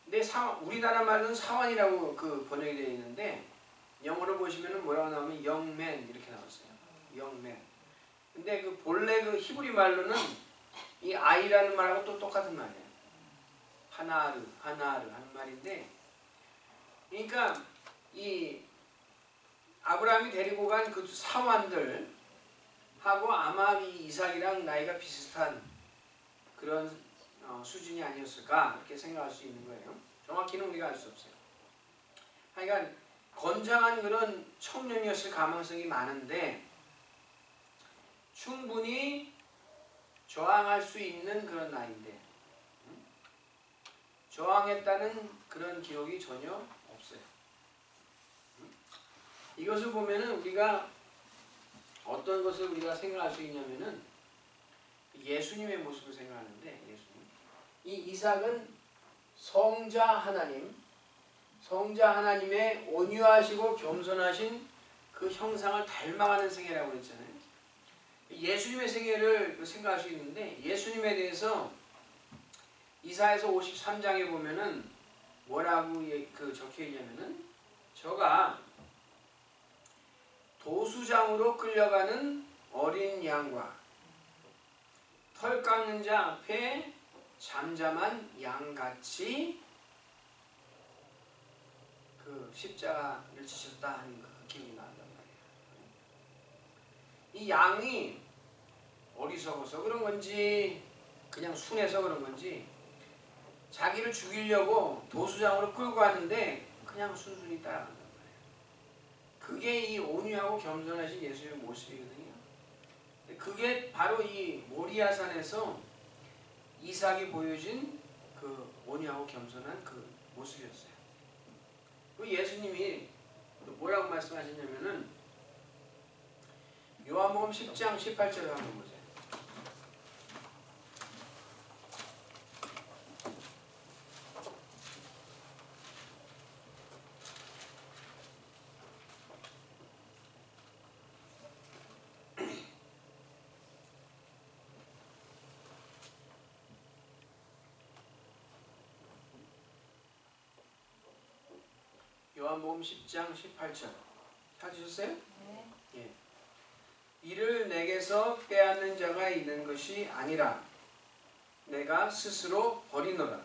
근데 우리나라 말로는 사환이라고 그 번역이 되어 있는데 영어로 보시면은 뭐라고 나오면 영맨 이렇게 나왔어요. 영맨. 근데 그 본래 그 히브리 말로는 이 아이라는 말하고 또 똑같은 말이에요. 하나르 하는 말인데, 그러니까 이 아브라함이 데리고 간 그 사환들 하고 아마 이 이삭이랑 나이가 비슷한 그런 수준이 아니었을까 이렇게 생각할 수 있는 거예요. 정확히는 우리가 알 수 없어요. 하여간 건장한 그런 청년이었을 가능성이 많은데 충분히 저항할 수 있는 그런 나이인데 저항했다는 그런 기록이 전혀 없어요. 이것을 보면은 우리가 어떤 것을 우리가 생각할 수 있냐면은 예수님의 모습을 생각하는데, 예수님. 이 이삭은 성자 하나님의 온유하시고 겸손하신 그 형상을 닮아가는 생애라고 그랬잖아요. 예수님의 생애를 생각할 수 있는데 예수님에 대해서 이사야서 53장에 보면은 뭐라고 적혀 있냐면은 저가 도수장으로 끌려가는 어린 양과 털 깎는 자 앞에 잠잠한 양같이 그 십자가를 지셨다 하는 그 기억이 난단 말이에요. 이 양이 어리석어서 그런 건지 그냥 순해서 그런 건지 자기를 죽이려고 도수장으로 끌고 가는데 그냥 순순히 따라간단 말이에요. 그게 이 온유하고 겸손하신 예수의 모습이거든요. 그게 바로 이 모리아산에서 이삭이 보여준 그 온유하고 겸손한 그 모습이었어요. 그 예수님이 뭐라고 말씀하셨냐면은 요한복음 10장 18절을 한번 보세요. 요한복음 10장 18절 찾으셨어요? 네. 예. 이를 내게서 빼앗는 자가 있는 것이 아니라 내가 스스로 버리노라.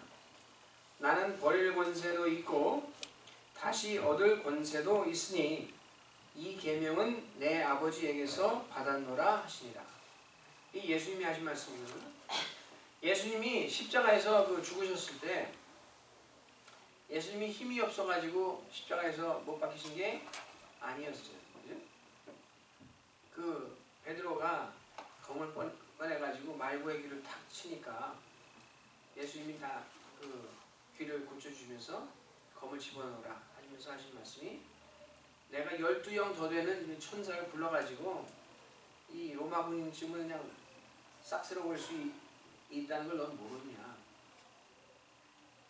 나는 버릴 권세도 있고 다시 얻을 권세도 있으니 이 계명은 내 아버지에게서 받았노라 하시니라. 이 예수님이 하신 말씀이거든요. 예수님이 십자가에서 죽으셨을 때 예수님이 힘이 없어가지고 십자가에서 못 박히신 게 아니었어요. 그죠? 그 베드로가 검을 꺼내가지고 말고의 귀를 탁 치니까 예수님이 다 그 귀를 고쳐주면서 검을 집어넣으라 하시면서 하신 말씀이 내가 12영 더 되는 천사를 불러가지고 이 로마 군인쯤은 그냥 싹 쓸어볼 수 있다는 걸 넌 모르냐.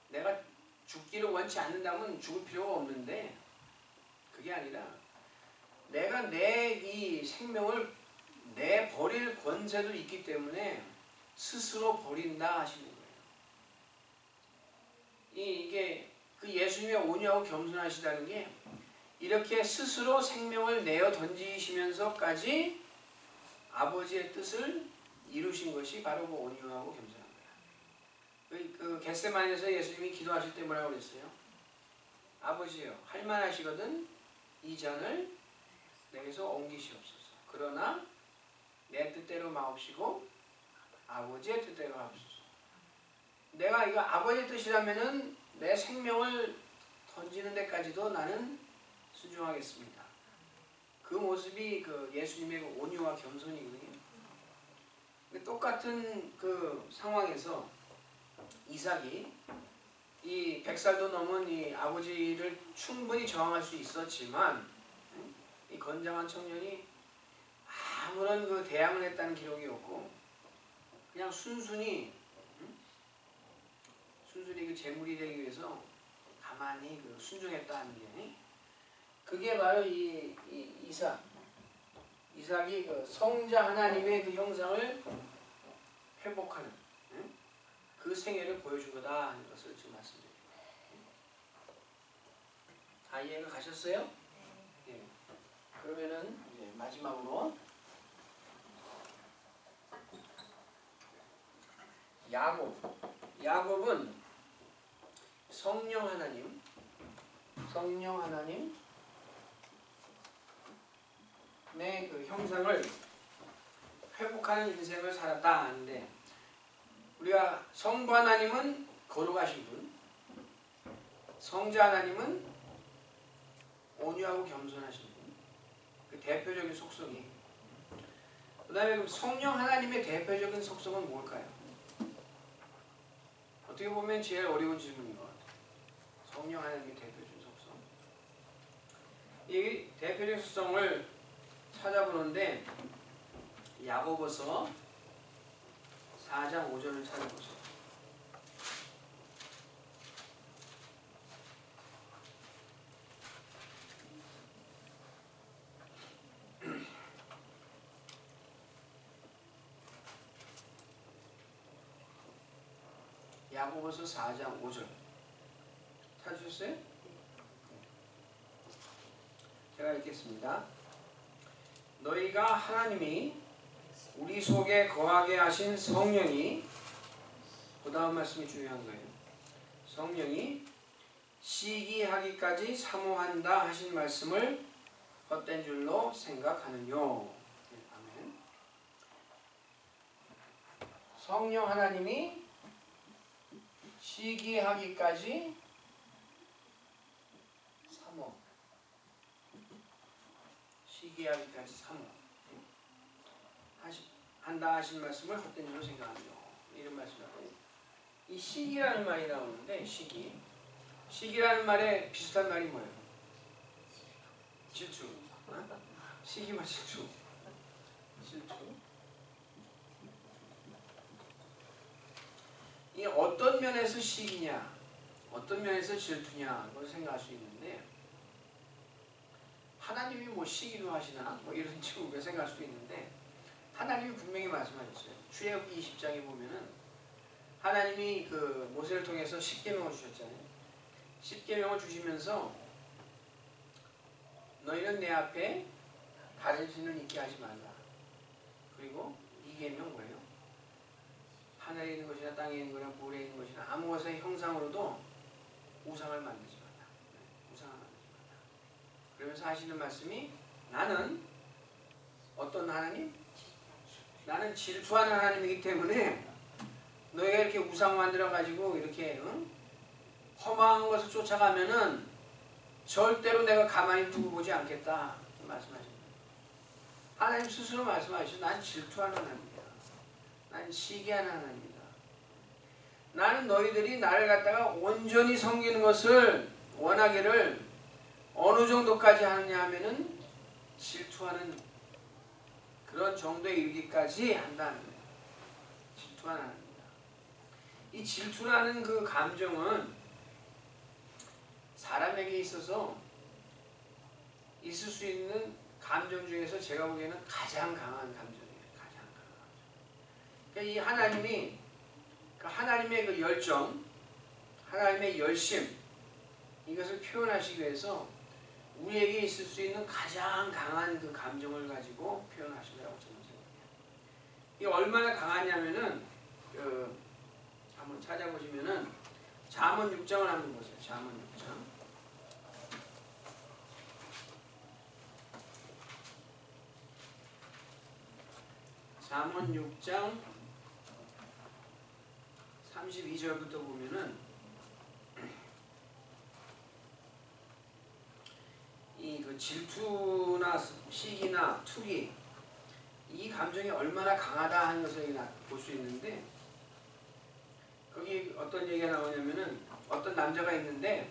내가 죽기를 원치 않는다면 죽을 필요가 없는데 그게 아니라 내가 내 이 생명을 내버릴 권세도 있기 때문에 스스로 버린다 하시는 거예요. 이게 그 예수님의 온유하고 겸손하시다는 게 이렇게 스스로 생명을 내어 던지시면서까지 아버지의 뜻을 이루신 것이 바로 그 온유하고 겸손한 거예요. 그 겟세마네에서 예수님이 기도하실 때 뭐라고 그랬어요? 아버지요, 할만하시거든 이 잔을 내게서 옮기시옵소서. 그러나 내 뜻대로 마옵시고 아버지의 뜻대로 하옵소서. 내가 이거 아버지의 뜻이라면은 내 생명을 던지는 데까지도 나는 순종하겠습니다. 그 모습이 그 예수님의 그 온유와 겸손이거든요. 똑같은 그 상황에서 이삭이 이 100살도 넘은 이 아버지를 충분히 저항할 수 있었지만 이 건장한 청년이 아무런 그 대항을 했다는 기록이 없고 그냥 순순히 그 제물이 되기 위해서 가만히 그 순종했다는 게 그게 바로 이 이삭이 그 성자 하나님의 그 형상을 회복하는 그 생애를 보여준 거다 하는 것을 지금 말씀드립니다. 다 이해가 가셨어요? 네. 그러면은 이제 마지막으로 야곱은 성령 하나님의 그 형상을 회복하는 인생을 살았다 하는데 우리가 성부 하나님은 거룩하신 분, 성자 하나님은 온유하고 겸손하신 분, 그 대표적인 속성이. 그 다음에 성령 하나님의 대표적인 속성은 뭘까요? 어떻게 보면 제일 어려운 질문인 것 같아요. 성령 하나님의 대표적인 속성. 이 대표적인 속성을 찾아보는데 야고보서 4장 5절을 찾아보세요. 야고보서 4장 5절 찾으셨어요? 제가 읽겠습니다. 너희가 하나님이 우리 속에 거하게 하신 성령이, 그 다음 말씀이 중요한 거예요. 성령이 시기하기까지 사모한다 하신 말씀을 헛된 줄로 생각하느뇨. 아멘. 성령 하나님이 시기하기까지 한다 하신 말씀을 헛된 줄로 생각하며 이런 말씀하고요. 이 시기라는 말이 나오는데 시기라는 말에 비슷한 말이 뭐예요? 질투. 시기와 질투. 이 어떤 면에서 시기냐, 어떤 면에서 질투냐, 그걸 생각할 수 있는데 하나님이 뭐 시기도 하시나 뭐 이런 식으로 생각할 수 있는데 하나님이 분명히 말씀하셨어요. 출애굽기 20장에 보면은 하나님이 그 모세를 통해서 십계명을 주셨잖아요. 십계명을 주시면서 너희는 내 앞에 다른 신을 있게 하지 말라. 그리고 이 계명 뭐예요? 하늘에 있는 것이나 땅에 있는 것이나 물에 있는 것이나 아무 것의 형상으로도 우상을 만들지 말라. 우상을 만들지 말라. 그러면서 하시는 말씀이 나는 어떤 하나님? 나는 질투하는 하나님이기 때문에 너희가 이렇게 우상 만들어가지고 이렇게 험한 것을 쫓아가면은 절대로 내가 가만히 두고 보지 않겠다 말씀하십니다. 하나님 스스로 말씀하시죠. 난 질투하는 하나님이다. 난 시기하는 하나님이다. 나는 너희들이 나를 갖다가 온전히 섬기는 것을 원하기를 어느 정도까지 하느냐 하면은 질투하는 그런 정도에 이르기까지 한다는 거예요. 질투하는 하나님이다. 이 질투라는 그 감정은 사람에게 있어서 있을 수 있는 감정 중에서 제가 보기에는 가장 강한 감정이에요. 가장 강한 감정. 그러니까 이 하나님이 하나님의 그 열정, 하나님의 열심 이것을 표현하시기 위해서 우리에게 있을 수 있는 가장 강한 그 감정을 가지고 표현하시더라고 저는 생각해요. 이게 얼마나 강하냐면은 한번 찾아보시면은 잠언 6장을 한번 보세요. 잠언 6장. 잠언 6장 32절부터 보면은 이 그 질투나 시기나 투기 이 감정이 얼마나 강하다 하는 것을 볼 수 있는데 거기 어떤 얘기가 나오냐면은 어떤 남자가 있는데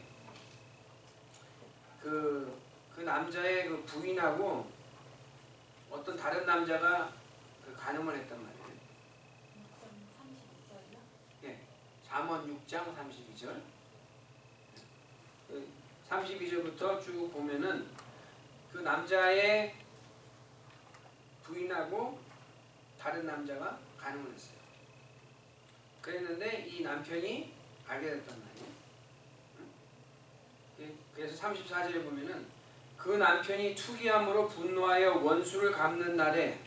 그 남자의 그 부인하고 어떤 다른 남자가 그 간음을 했단 말이에요. 예, 잠언 6장 32절. 32절부터 쭉 보면은 그 남자의 부인하고 다른 남자가 간음을 했어요. 그랬는데 이 남편이 알게 됐단 말이에요. 그래서 34절에 보면은 그 남편이 투기함으로 분노하여 원수를 갚는 날에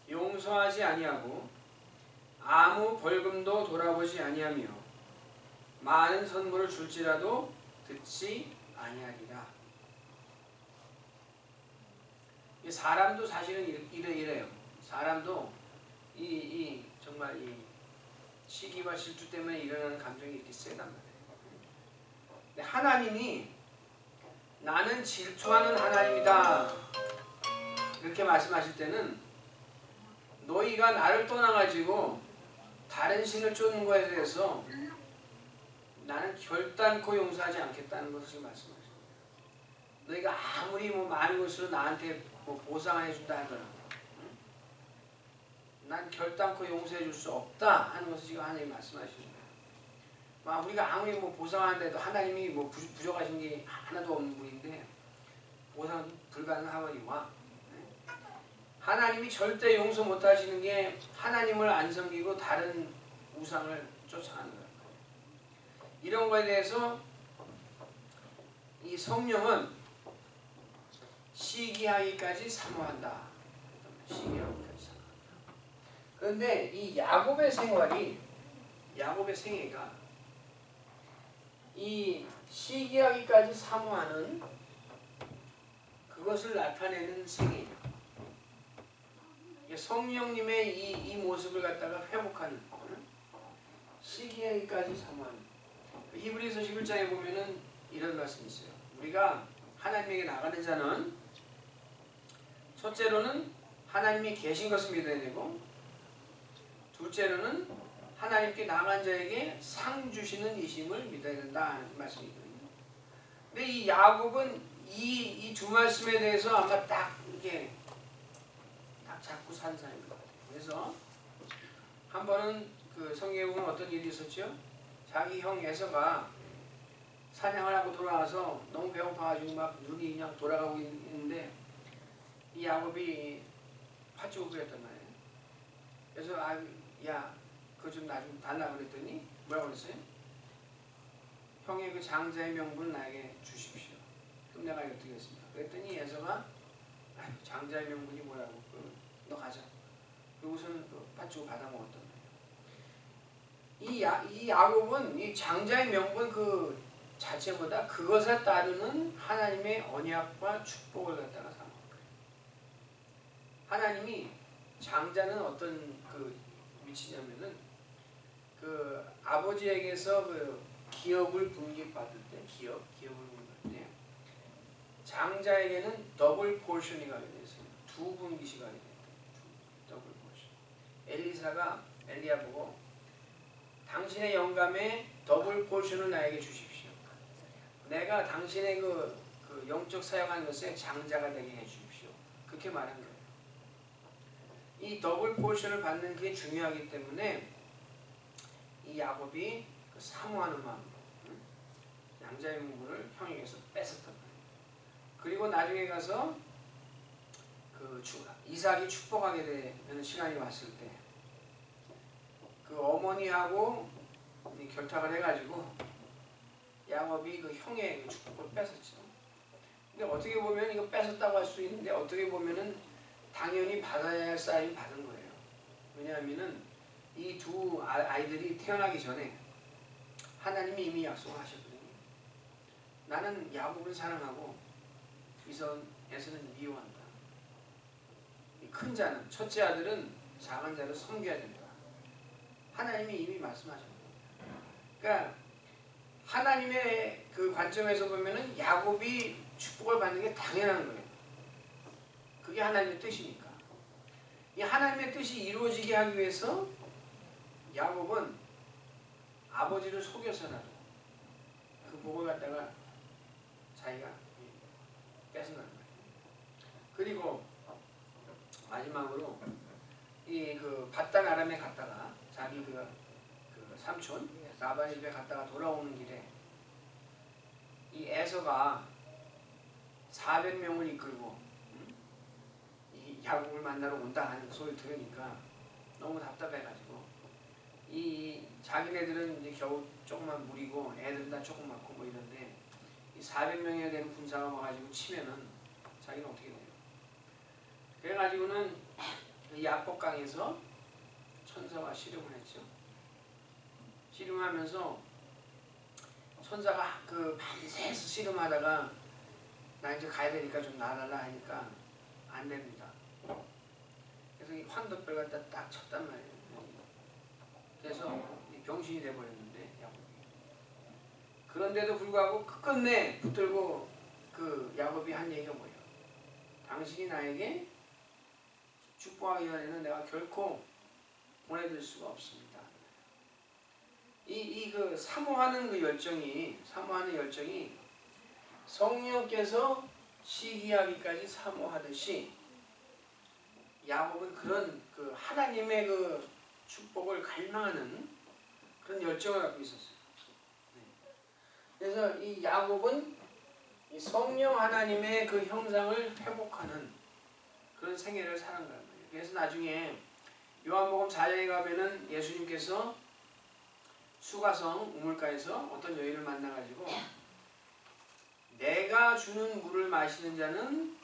용서하지 아니하고 아무 벌금도 돌아보지 아니하며 많은 선물을 줄지라도 듣지 아니하리라. 사람도 사실은 이래요. 사람도 정말 이 시기와 질투 때문에 일어나는 감정이 이렇게 세단 말이에요. 근데 하나님이 나는 질투하는 하나님이다 이렇게 말씀하실 때는 너희가 나를 떠나가지고 다른 신을 쫓는 것에 대해서 나는 결단코 용서하지 않겠다는 것을 지금 말씀하십니다. 너희가 아무리 많은 것으로 나한테 보상해 준다 하더라도 난 결단코 용서해 줄 수 없다 하는 것을 지금 하나님이 말씀하시는 거예요. 우리가 아무리 보상하는데도 하나님이 부족하신 게 하나도 없는 분인데 보상 불가능하거니와 하나님이 절대 용서 못 하시는 게 하나님을 안 섬기고 다른 우상을 쫓아가는 거예요. 이런 거에 대해서 이 성령은 시기하기까지 사모한다. 시기하기까지 사모한다. 그런데 이 야곱의 생애가 이 시기하기까지 사모하는 그것을 나타내는 생애예요. 성령님의 이 모습을 갖다가 회복하는 시기하기까지 사모하는. 히브리서 11장에 보면은 이런 말씀이 있어요. 우리가 하나님에게 나가는 자는 첫째로는 하나님이 계신 것을 믿어야 되고 둘째로는 하나님께 나간 자에게 상 주시는 이심을 믿어야 된다 하는 말씀이거든요. 근데 이 야곱은 이 두 말씀에 대해서 아마 딱 이렇게 딱 잡고 산 사람인 것 같아요. 그래서 한 번은 그 성경에 보면 어떤 일이 있었죠? 자기 형 에서가 사냥을 하고 돌아와서 너무 배고파가지고 막 눈이 그냥 돌아가고 있는데 이 야곱이 팥죽을 끓였단 말이에요. 그래서 야 그거 좀 나 좀 달라고 그랬더니 뭐라고 그랬어요? 형의 그 장자의 명분을 나에게 주십시오. 그럼 내가 어떻게 했습니까? 그랬더니 에서가 장자의 명분이 뭐라고? 너 가자. 그리고서는 그 팥죽을 받아 먹었단 말이에요. 이 야곱은 이 장자의 명분 그 자체보다 그것에 따르는 하나님의 언약과 축복을 갖다가 삼은 거예요. 하나님이 장자는 어떤 그 위치냐면은 그 아버지에게서 그 기업을 분깃받을 때 기업을 분깃받을 때 장자에게는 더블 포션이 가게 됐어요. 두 분깃이 가게 됐대요. 더블 포션. 엘리사가 엘리야 보고 당신의 영감에 더블 포션을 나에게 주십시오. 내가 당신의 그 영적 사역하는 것에 장자가 되게 해주십시오. 그렇게 말한 거예요. 이 더블 포션을 받는 게 중요하기 때문에 이 야곱이 그 사모하는 마음으로 양자의 문구를 형에게서 뺏었단 말이에요. 그리고 나중에 가서 그 이삭이 축복하게 되는 시간이 왔을 때 그 어머니하고 결탁을 해가지고 야곱이 그 형의 축복을 뺏었죠. 근데 어떻게 보면 이거 뺏었다고 할 수 있는데 어떻게 보면은 당연히 받아야 할 사람이 받은 거예요. 왜냐하면은 이 두 아이들이 태어나기 전에 하나님이 이미 약속하셨거든요. 나는 야곱을 사랑하고 에서는 미워한다. 큰 자는 첫째 아들은 작은 자를 섬겨야 된다. 하나님이 이미 말씀하셨어요. 그러니까 하나님의 그 관점에서 보면은 야곱이 축복을 받는 게 당연한 거예요. 그게 하나님의 뜻이니까. 이 하나님의 뜻이 이루어지게 하기 위해서 야곱은 아버지를 속여서라도 그 복을 갖다가 자기가 뺏어가는 거예요. 그리고 마지막으로 이 그 밧단 아람에 갔다가 자기 그 삼촌 라반의 집에 갔다가 돌아오는 길에 이 에서가 400명을 이끌고 이 야곱을 만나러 온다 하는 소리를 들으니까 너무 답답해가지고 이 자기네들은 이제 겨우 조그만 무리고 애들은 다 조그맣고 뭐 이런데 이 400명이 되는 군사가 와가지고 치면은 자기는 어떻게 돼요? 그래가지고는 이 야복강에서 천사와 씨름을 했죠. 씨름하면서 천사가 그 밤새 씨름하다가 나 이제 가야 되니까 좀 놔달라 하니까 안 됩니다. 그래서 이 환도뼈를 갖다 딱 쳤단 말이에요. 그래서 병신이 돼버렸는데 야곱이. 그런데도 불구하고 끝끝내 붙들고 그 야곱이 한 얘기가 뭐예요? 당신이 나에게 축복하기 전에는 내가 결코 보내줄 수가 없습니다. 그 사모하는 그 열정이 성령께서 시기하기까지 사모하듯이 야곱은 그런 그 하나님의 그 축복을 갈망하는 그런 열정을 갖고 있었어요. 그래서 이 야곱은 이 성령 하나님의 그 형상을 회복하는 그런 생애를 사는 거예요. 그래서 나중에 요한복음 4장에 가면은 예수님께서 수가성 우물가에서 어떤 여인을 만나가지고 내가 주는 물을 마시는 자는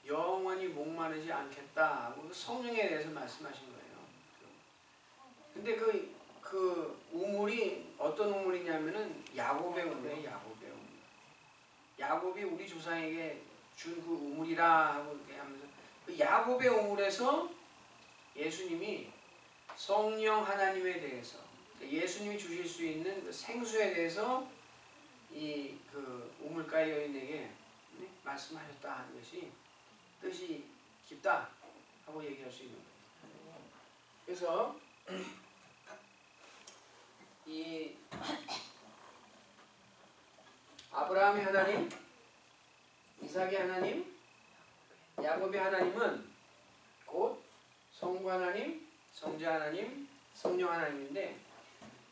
영원히 목마르지 않겠다 하고 그 성령에 대해서 말씀하신 거예요. 근데 그 우물이 어떤 우물이냐면은 야곱의 우물이에요. 야곱의 우물. 야곱이 우리 조상에게 준 그 우물이라 하고 이렇게 하면서 그 야곱의 우물에서 예수님이 성령 하나님에 대해서 예수님이 주실 수 있는 그 생수에 대해서 이 그 우물가의 여인에게 말씀하셨다 하는 것이 뜻이 깊다 하고 얘기할 수 있는 거예요. 그래서 이 아브라함의 하나님, 이삭의 하나님, 야곱의 하나님은 곧 성부 하나님, 성자 하나님, 성령 하나님인데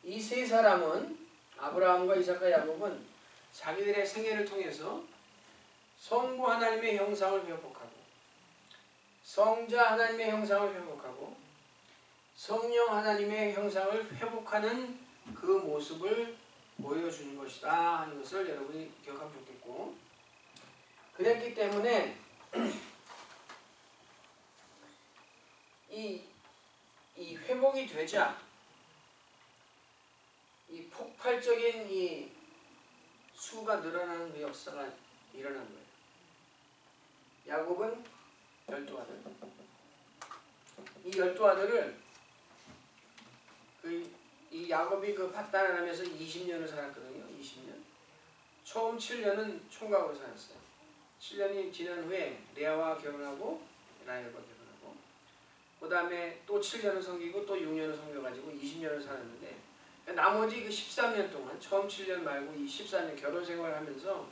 이 세 사람은 아브라함과 이삭과 야곱은 자기들의 생애를 통해서 성부 하나님의 형상을 회복하고 성자 하나님의 형상을 회복하고 성령 하나님의 형상을 회복하는 그 모습을 보여주는 것이다 하는 것을 여러분이 기억하면 좋겠고, 그랬기 때문에 이 회복이 되자 이 폭발적인 이 수가 늘어나는 그 역사가 일어난 거예요. 야곱은 12아들. 이 12아들을 이 야곱이 그 밧단아람에서 20년을 살았거든요. 20년. 처음 7년은 총각으로 살았어요. 7년이 지난 후에 레아와 결혼하고 라헬과 결혼하고 그 다음에 또 7년을 섬기고 또 6년을 섬겨가지고 20년을 살았는데 나머지 그 13년 동안 처음 7년 말고 이 14년 결혼 생활을 하면서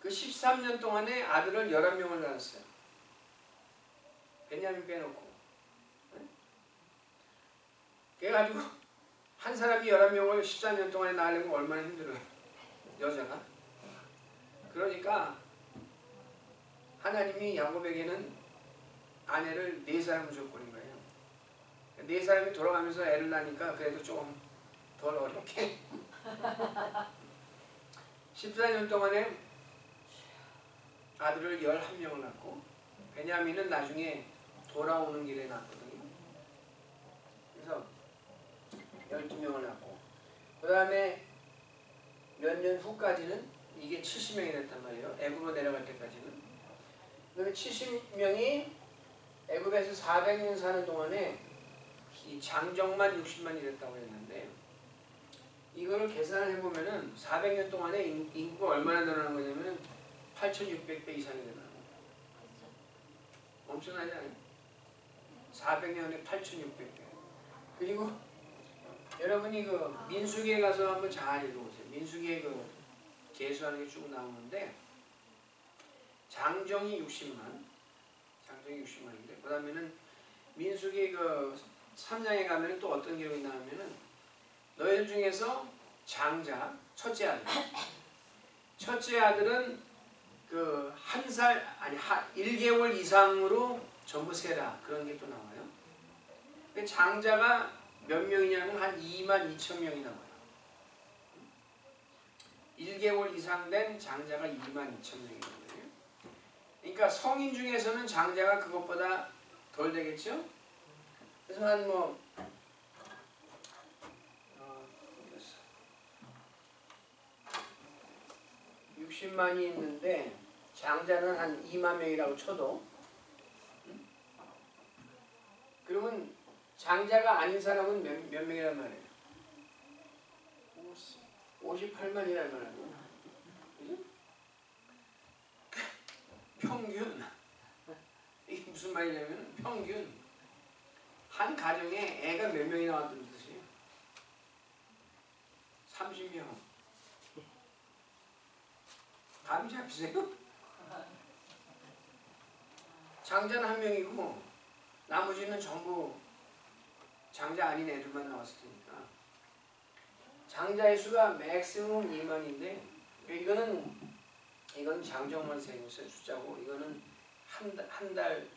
그 13년 동안에 아들을 11명을 낳았어요. 베냐민 빼놓고. 그래가지고 한 사람이 11명을 13년 동안에 낳으려면 얼마나 힘들어요. 여자가. 그러니까 하나님이 야곱에게는 아내를 4사람을 줬거든 거예요. 4사람이 돌아가면서 애를 낳으니까 그래도 조금 덜 어렵게 14년 동안에 아들을 11명을 낳고 베냐민은 나중에 돌아오는 길에 낳았거든요. 그래서 12명을 낳고 그 다음에 몇 년 후까지는 이게 70명이 됐단 말이에요. 애굽으로 내려갈 때까지는. 그다음에 70명이 애굽에서 400년 사는 동안에 이 장정만 60만이 됐다고 했는데 이거를 계산을 해보면은 400년 동안에 인구가 얼마나 늘어난 거냐면 8,600배 이상이 늘어나는 거예요. 엄청나지 않아요? 400년에 8,600배. 그리고 여러분이 그 민수기에 가서 한번 잘 읽어보세요. 민수기에 그 계수하는 게 쭉 나오는데 장정이 60만, 장정이 60만인데 그 다음에는 민수기 그 3장에 가면 또 어떤 기록이 나오면은 너희들 중에서 장자, 첫째 아들. 첫째 아들은 그 1살, 아니 1개월 이상으로 전부 세라. 그런 게 또 나와요. 장자가 몇 명이냐면 한 22,000명이 나와요. 1개월 이상 된 장자가 22,000명이 나와요. 그러니까 성인 중에서는 장자가 그것보다 덜 되겠죠? 그래서 한 뭐 60만이 있는데 장자는 한 2만 명이라고 쳐도 그러면 장자가 아닌 사람은 몇 명이란 말이에요? 58만이란 말이에요. 그죠? 평균 이게 무슨 말이냐면 평균 한 가정에 애가 몇 명이 나왔다는 뜻이에요? 30명. 감이 잡히세요? 장자는 한 명이고 나머지는 전부 장자 아닌 애들만 나왔을 테니까 장자의 수가 맥시멈 2만인데 이건 장정만 센 숫자고 이거는 한 달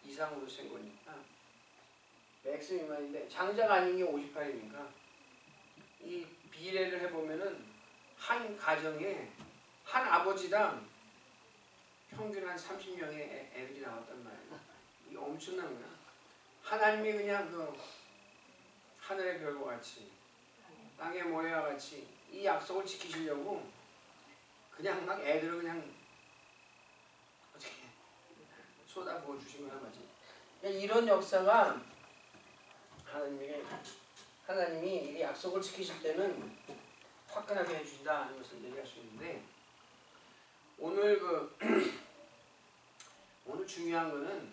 이상으로 센 거니까 맥시멈 2만인데 장자가 아닌 게 58이니까 이 비례를 해보면은 한 가정에 한 아버지당 평균 한 30명의 애들이 나왔단 말이에요. 이게 엄청난 거야. 하나님이 그냥 그 하늘의 별과 같이 땅의 모래와 같이 이 약속을 지키시려고 그냥 막 애들을 그냥 어떻게 쏟아부어 주신 거야 맞지? 이런 역사가 하나님이 이 약속을 지키실 때는 화끈하게 해주신다 하는 것을 얘기할 수 있는데 오늘 오늘 중요한 거는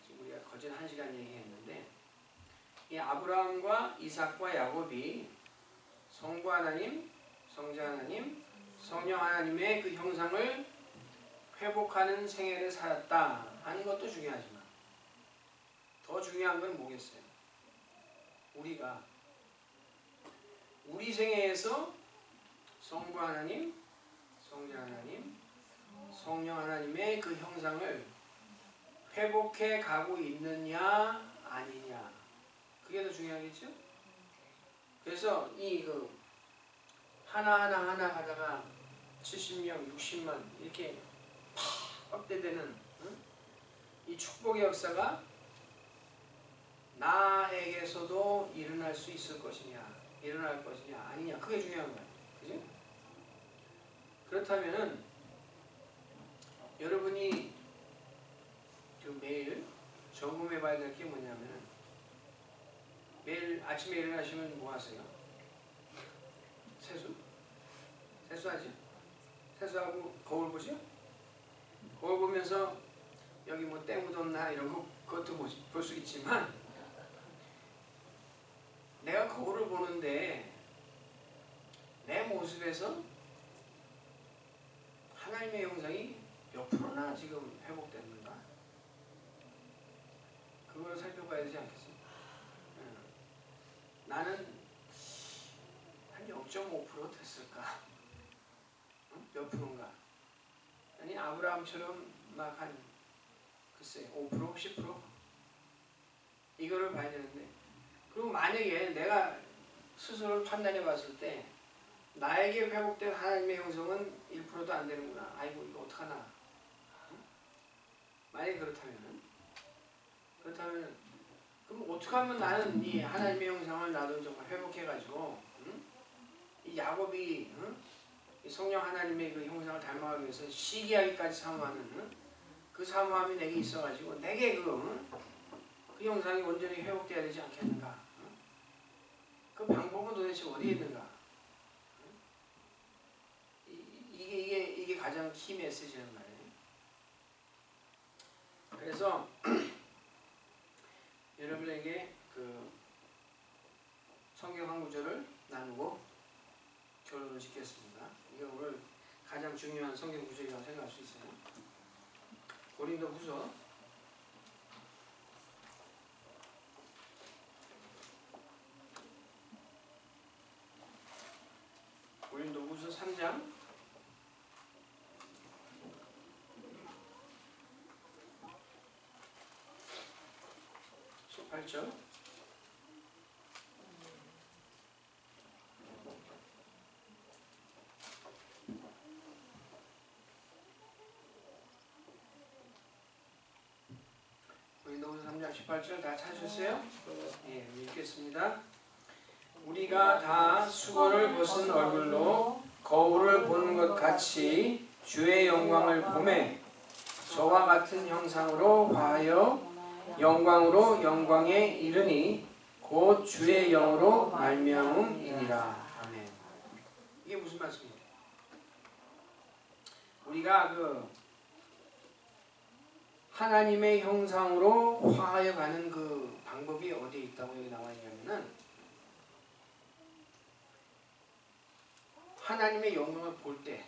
지금 우리가 거진 1시간 얘기했는데 이 아브라함과 이삭과 야곱이 성부 하나님, 성자 하나님, 성령 하나님의 그 형상을 회복하는 생애를 살았다 하는 것도 중요하지만 더 중요한 건 뭐겠어요? 우리가 우리 생애에서 성부 하나님, 성자 하나님, 성령 하나님의 그 형상을 회복해 가고 있느냐 아니냐 그게 더 중요하겠죠? 그래서 하나하나 하다가 70명, 60만 이렇게 확대되는 이 축복의 역사가 나에게서도 일어날 수 있을 것이냐 일어날 것이냐 아니냐 그게 중요한 거예요. 그죠? 그렇다면은 여러분이 매일 점검해 봐야 될 게 뭐냐면은 매일 아침에 일어나시면 뭐 하세요? 세수하지? 세수하고 거울 보죠? 거울 보면서 여기 뭐 때 묻었나 이런 그것도 볼 수 있지만 내가 거울을 보는데 내 모습에서 하나님의 형상이 몇 프로나 지금 회복됐는가? 그걸 살펴봐야 되지 않겠어요? 나는 한 0.5% 됐을까? 몇 프로인가? 아니 아브라함처럼 막 한 글쎄 5%? 10%? 이거를 봐야 되는데 그리고 만약에 내가 스스로를 판단해 봤을 때 나에게 회복된 하나님의 형성은 1%도 안 되는구나. 아이고 이거 어떡하나. 만약에 그렇다면 그럼 어떻게 하면 나는 이 하나님의 형상을 나도 정말 회복해가지고 이 야곱이 이 성령 하나님의 그 형상을 닮아가기 위해서 시기하기까지 사모하는 그 사모함이 내게 있어가지고 내게 그 형상이 온전히 회복돼야 되지 않겠는가? 그 방법은 도대체 어디에 있는가? 이게 가장 키 메시지란 말이에요. 그래서 여러분에게 그 성경 한 구절을 나누고 결론을 짓겠습니다. 이게 오늘 가장 중요한 성경 구절이라고 생각할 수 있어요. 고린도후서 3장 18절. 고린도후서 3장 18절 다 찾으셨어요? 예, 읽겠습니다. 우리가 다 수고를 벗은 얼굴로 거울을 보는 것 같이 주의 영광을 보매 저와 같은 형상으로 화하여 영광으로 영광에 이르니 곧 주의 영으로 말미암음이니라. 아멘. 이게 무슨 말씀입니까? 우리가 그 하나님의 형상으로 화하여 가는 그 방법이 어디에 있다고 여기 나와 있냐면은 하나님의 영광을 볼 때,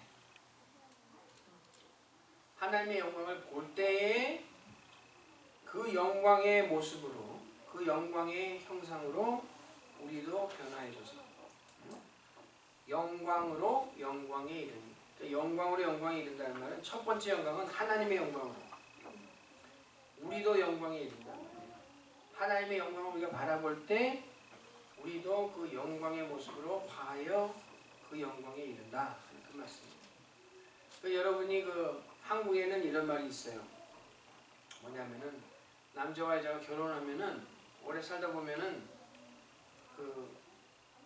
하나님의 영광을 볼 때에 그 영광의 모습으로, 그 영광의 형상으로 우리도 변화해져서 영광으로 영광에 이르니, 그러니까 영광으로 영광에 이른다는 말은 첫 번째 영광은 하나님의 영광으로 우리도 영광에 이른다는 말이에요. 하나님의 영광을 우리가 바라볼 때 우리도 그 영광의 모습으로 화하여 그 영광에 이른다. 그 말씀입니다. 그 여러분이 그 한국에는 이런 말이 있어요. 뭐냐면은 남자와 여자가 결혼하면은 오래 살다 보면은 그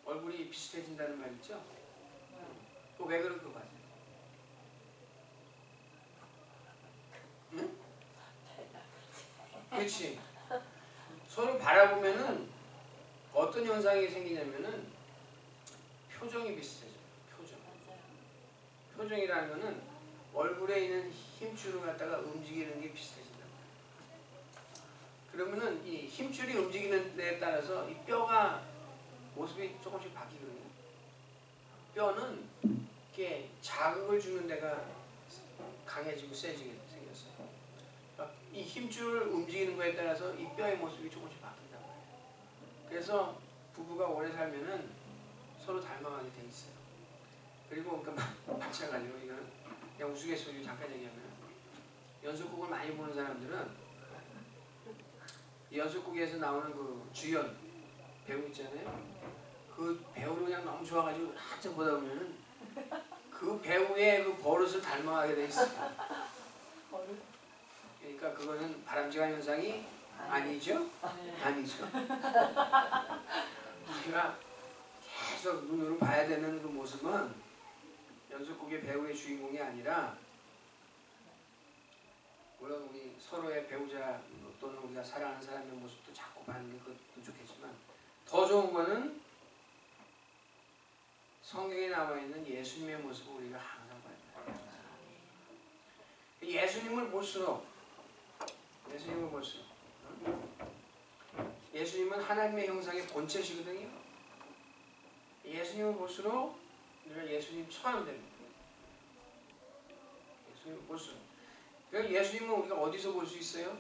얼굴이 비슷해진다는 말 있죠? 그거 왜 그럴 것 같아요? 응? 그렇지. 서로 바라보면은 어떤 현상이 생기냐면은 표정이 비슷해져요. 표정이라는 거는 얼굴에 있는 힘줄을 갖다가 움직이는 게 비슷해진다. 그러면은 이 힘줄이 움직이는 데에 따라서 이 뼈가 모습이 조금씩 바뀌거든요. 뼈는 이렇게 자극을 주는 데가 강해지고 세지게 생겼어요. 이 힘줄을 움직이는 거에 따라서 이 뼈의 모습이 조금씩 바뀐단 말이에요. 그래서 부부가 오래 살면은 서로 닮아가게 돼 있어요. 그리고 그러니까 마찬가지로 이거는 그냥 우스갯소리로 잠깐 얘기하면 연속극을 많이 보는 사람들은 이 연속극에서 나오는 그 주연 배우 있잖아요. 그 배우를 그냥 너무 좋아가지고 한참 보다 보면은 그 배우의 그 버릇을 닮아가게 돼 있어요. 그러니까 그거는 바람직한 현상이 아니죠? 아니죠. 우리가 계속 눈으로 봐야 되는 그 모습은 연속극의 배우의 주인공이 아니라 물론 우리 서로의 배우자 또는 우리가 사랑하는 사람의 모습도 자꾸 봐는 게 그것도 좋겠지만 더 좋은 거는 성경에 나와 있는 예수님의 모습을 우리가 항상 봐야 돼요. 예수님을 볼수록 예수님은 하나님의 형상의 본체시거든요. 예수님을 볼수록 우리가 예수님처럼 됩니다. 예수님을 볼수록. 그러니까 예수님은 우리가 어디서 볼 수 있어요?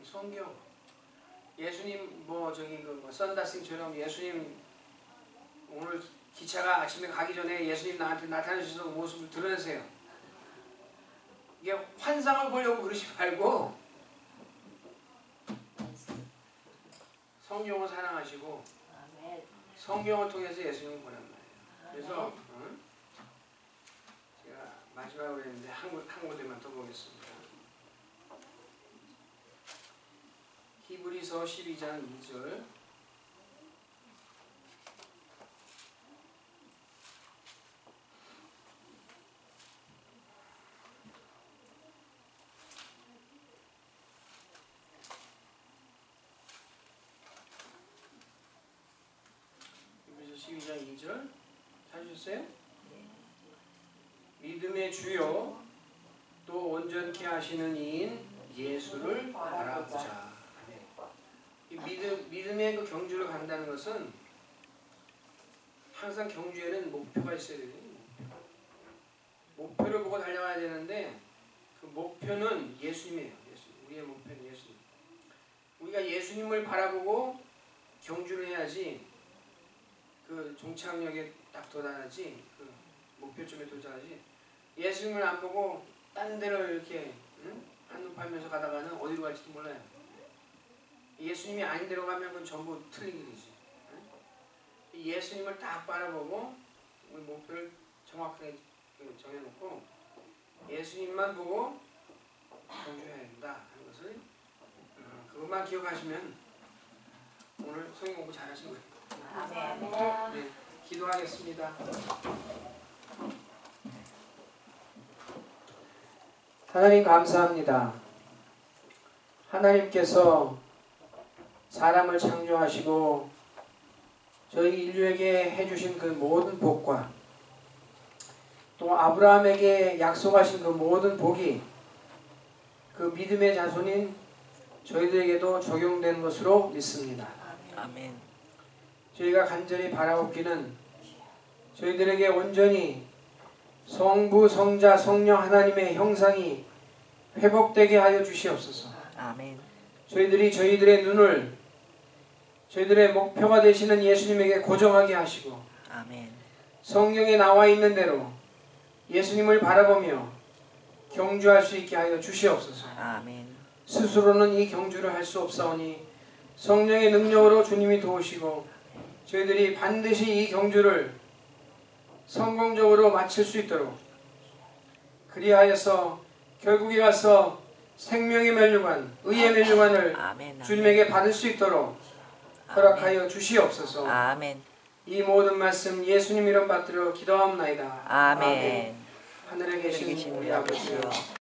성경. 예수님 뭐 저기 그 썬다싱처럼 예수님 오늘 기차가 아침에 가기 전에 예수님 나한테 나타나셔서 모습을 드러내세요. 이게 환상을 보려고 그러지 말고 성경을 사랑하시고 성경을 통해서 예수님을 보란 말이에요. 그래서 제가 마지막으로 했는데 한 군데만 더 보겠습니다. 히브리서 12장 2절. 2절 찾으셨어요? 믿음의 주요 또 온전케 하시는 이인 예수를 바라보자. 이 믿음의 그 경주를 간다는 것은 항상 경주에는 목표가 있어야 돼요. 목표를 보고 달려가야 되는데 그 목표는 예수님이에요. 우리의 목표는 예수님. 우리가 예수님을 바라보고 경주를 해야지 그 종착역에 딱 도달하지 그 목표점에 도달하지 예수님을 안 보고 딴 데로 이렇게 한눈 팔면서 가다가는 어디로 갈지도 몰라요. 예수님이 아닌 데로 가면 그건 전부 틀린 길이지. 예수님을 딱 바라보고 우리 목표를 정확하게 정해놓고 예수님만 보고 경주해야 된다 하는 것을 그것만 기억하시면 오늘 성경 공부 잘하신 거예요. 아멘. 네, 기도하겠습니다. 하나님 감사합니다. 하나님께서 사람을 창조하시고 저희 인류에게 해주신 그 모든 복과 또 아브라함에게 약속하신 그 모든 복이 그 믿음의 자손인 저희들에게도 적용된 것으로 믿습니다. 아멘. 저희가 간절히 바라옵기는 저희들에게 온전히 성부, 성자, 성령 하나님의 형상이 회복되게 하여 주시옵소서. 아멘. 저희들이 저희들의 눈을 저희들의 목표가 되시는 예수님에게 고정하게 하시고 아멘. 성경에 나와 있는 대로 예수님을 바라보며 경주할 수 있게 하여 주시옵소서. 아멘. 스스로는 이 경주를 할 수 없사오니 성령의 능력으로 주님이 도우시고 저희들이 반드시 이 경주를 성공적으로 마칠 수 있도록 그리하여서 결국에 가서 생명의 면류관, 의의 면류관을 아멘. 주님에게 받을 수 있도록 허락하여 주시옵소서. 아멘. 이 모든 말씀 예수님 이름 받들어 기도하옵나이다. 아멘. 하늘에 계신 우리 아버지여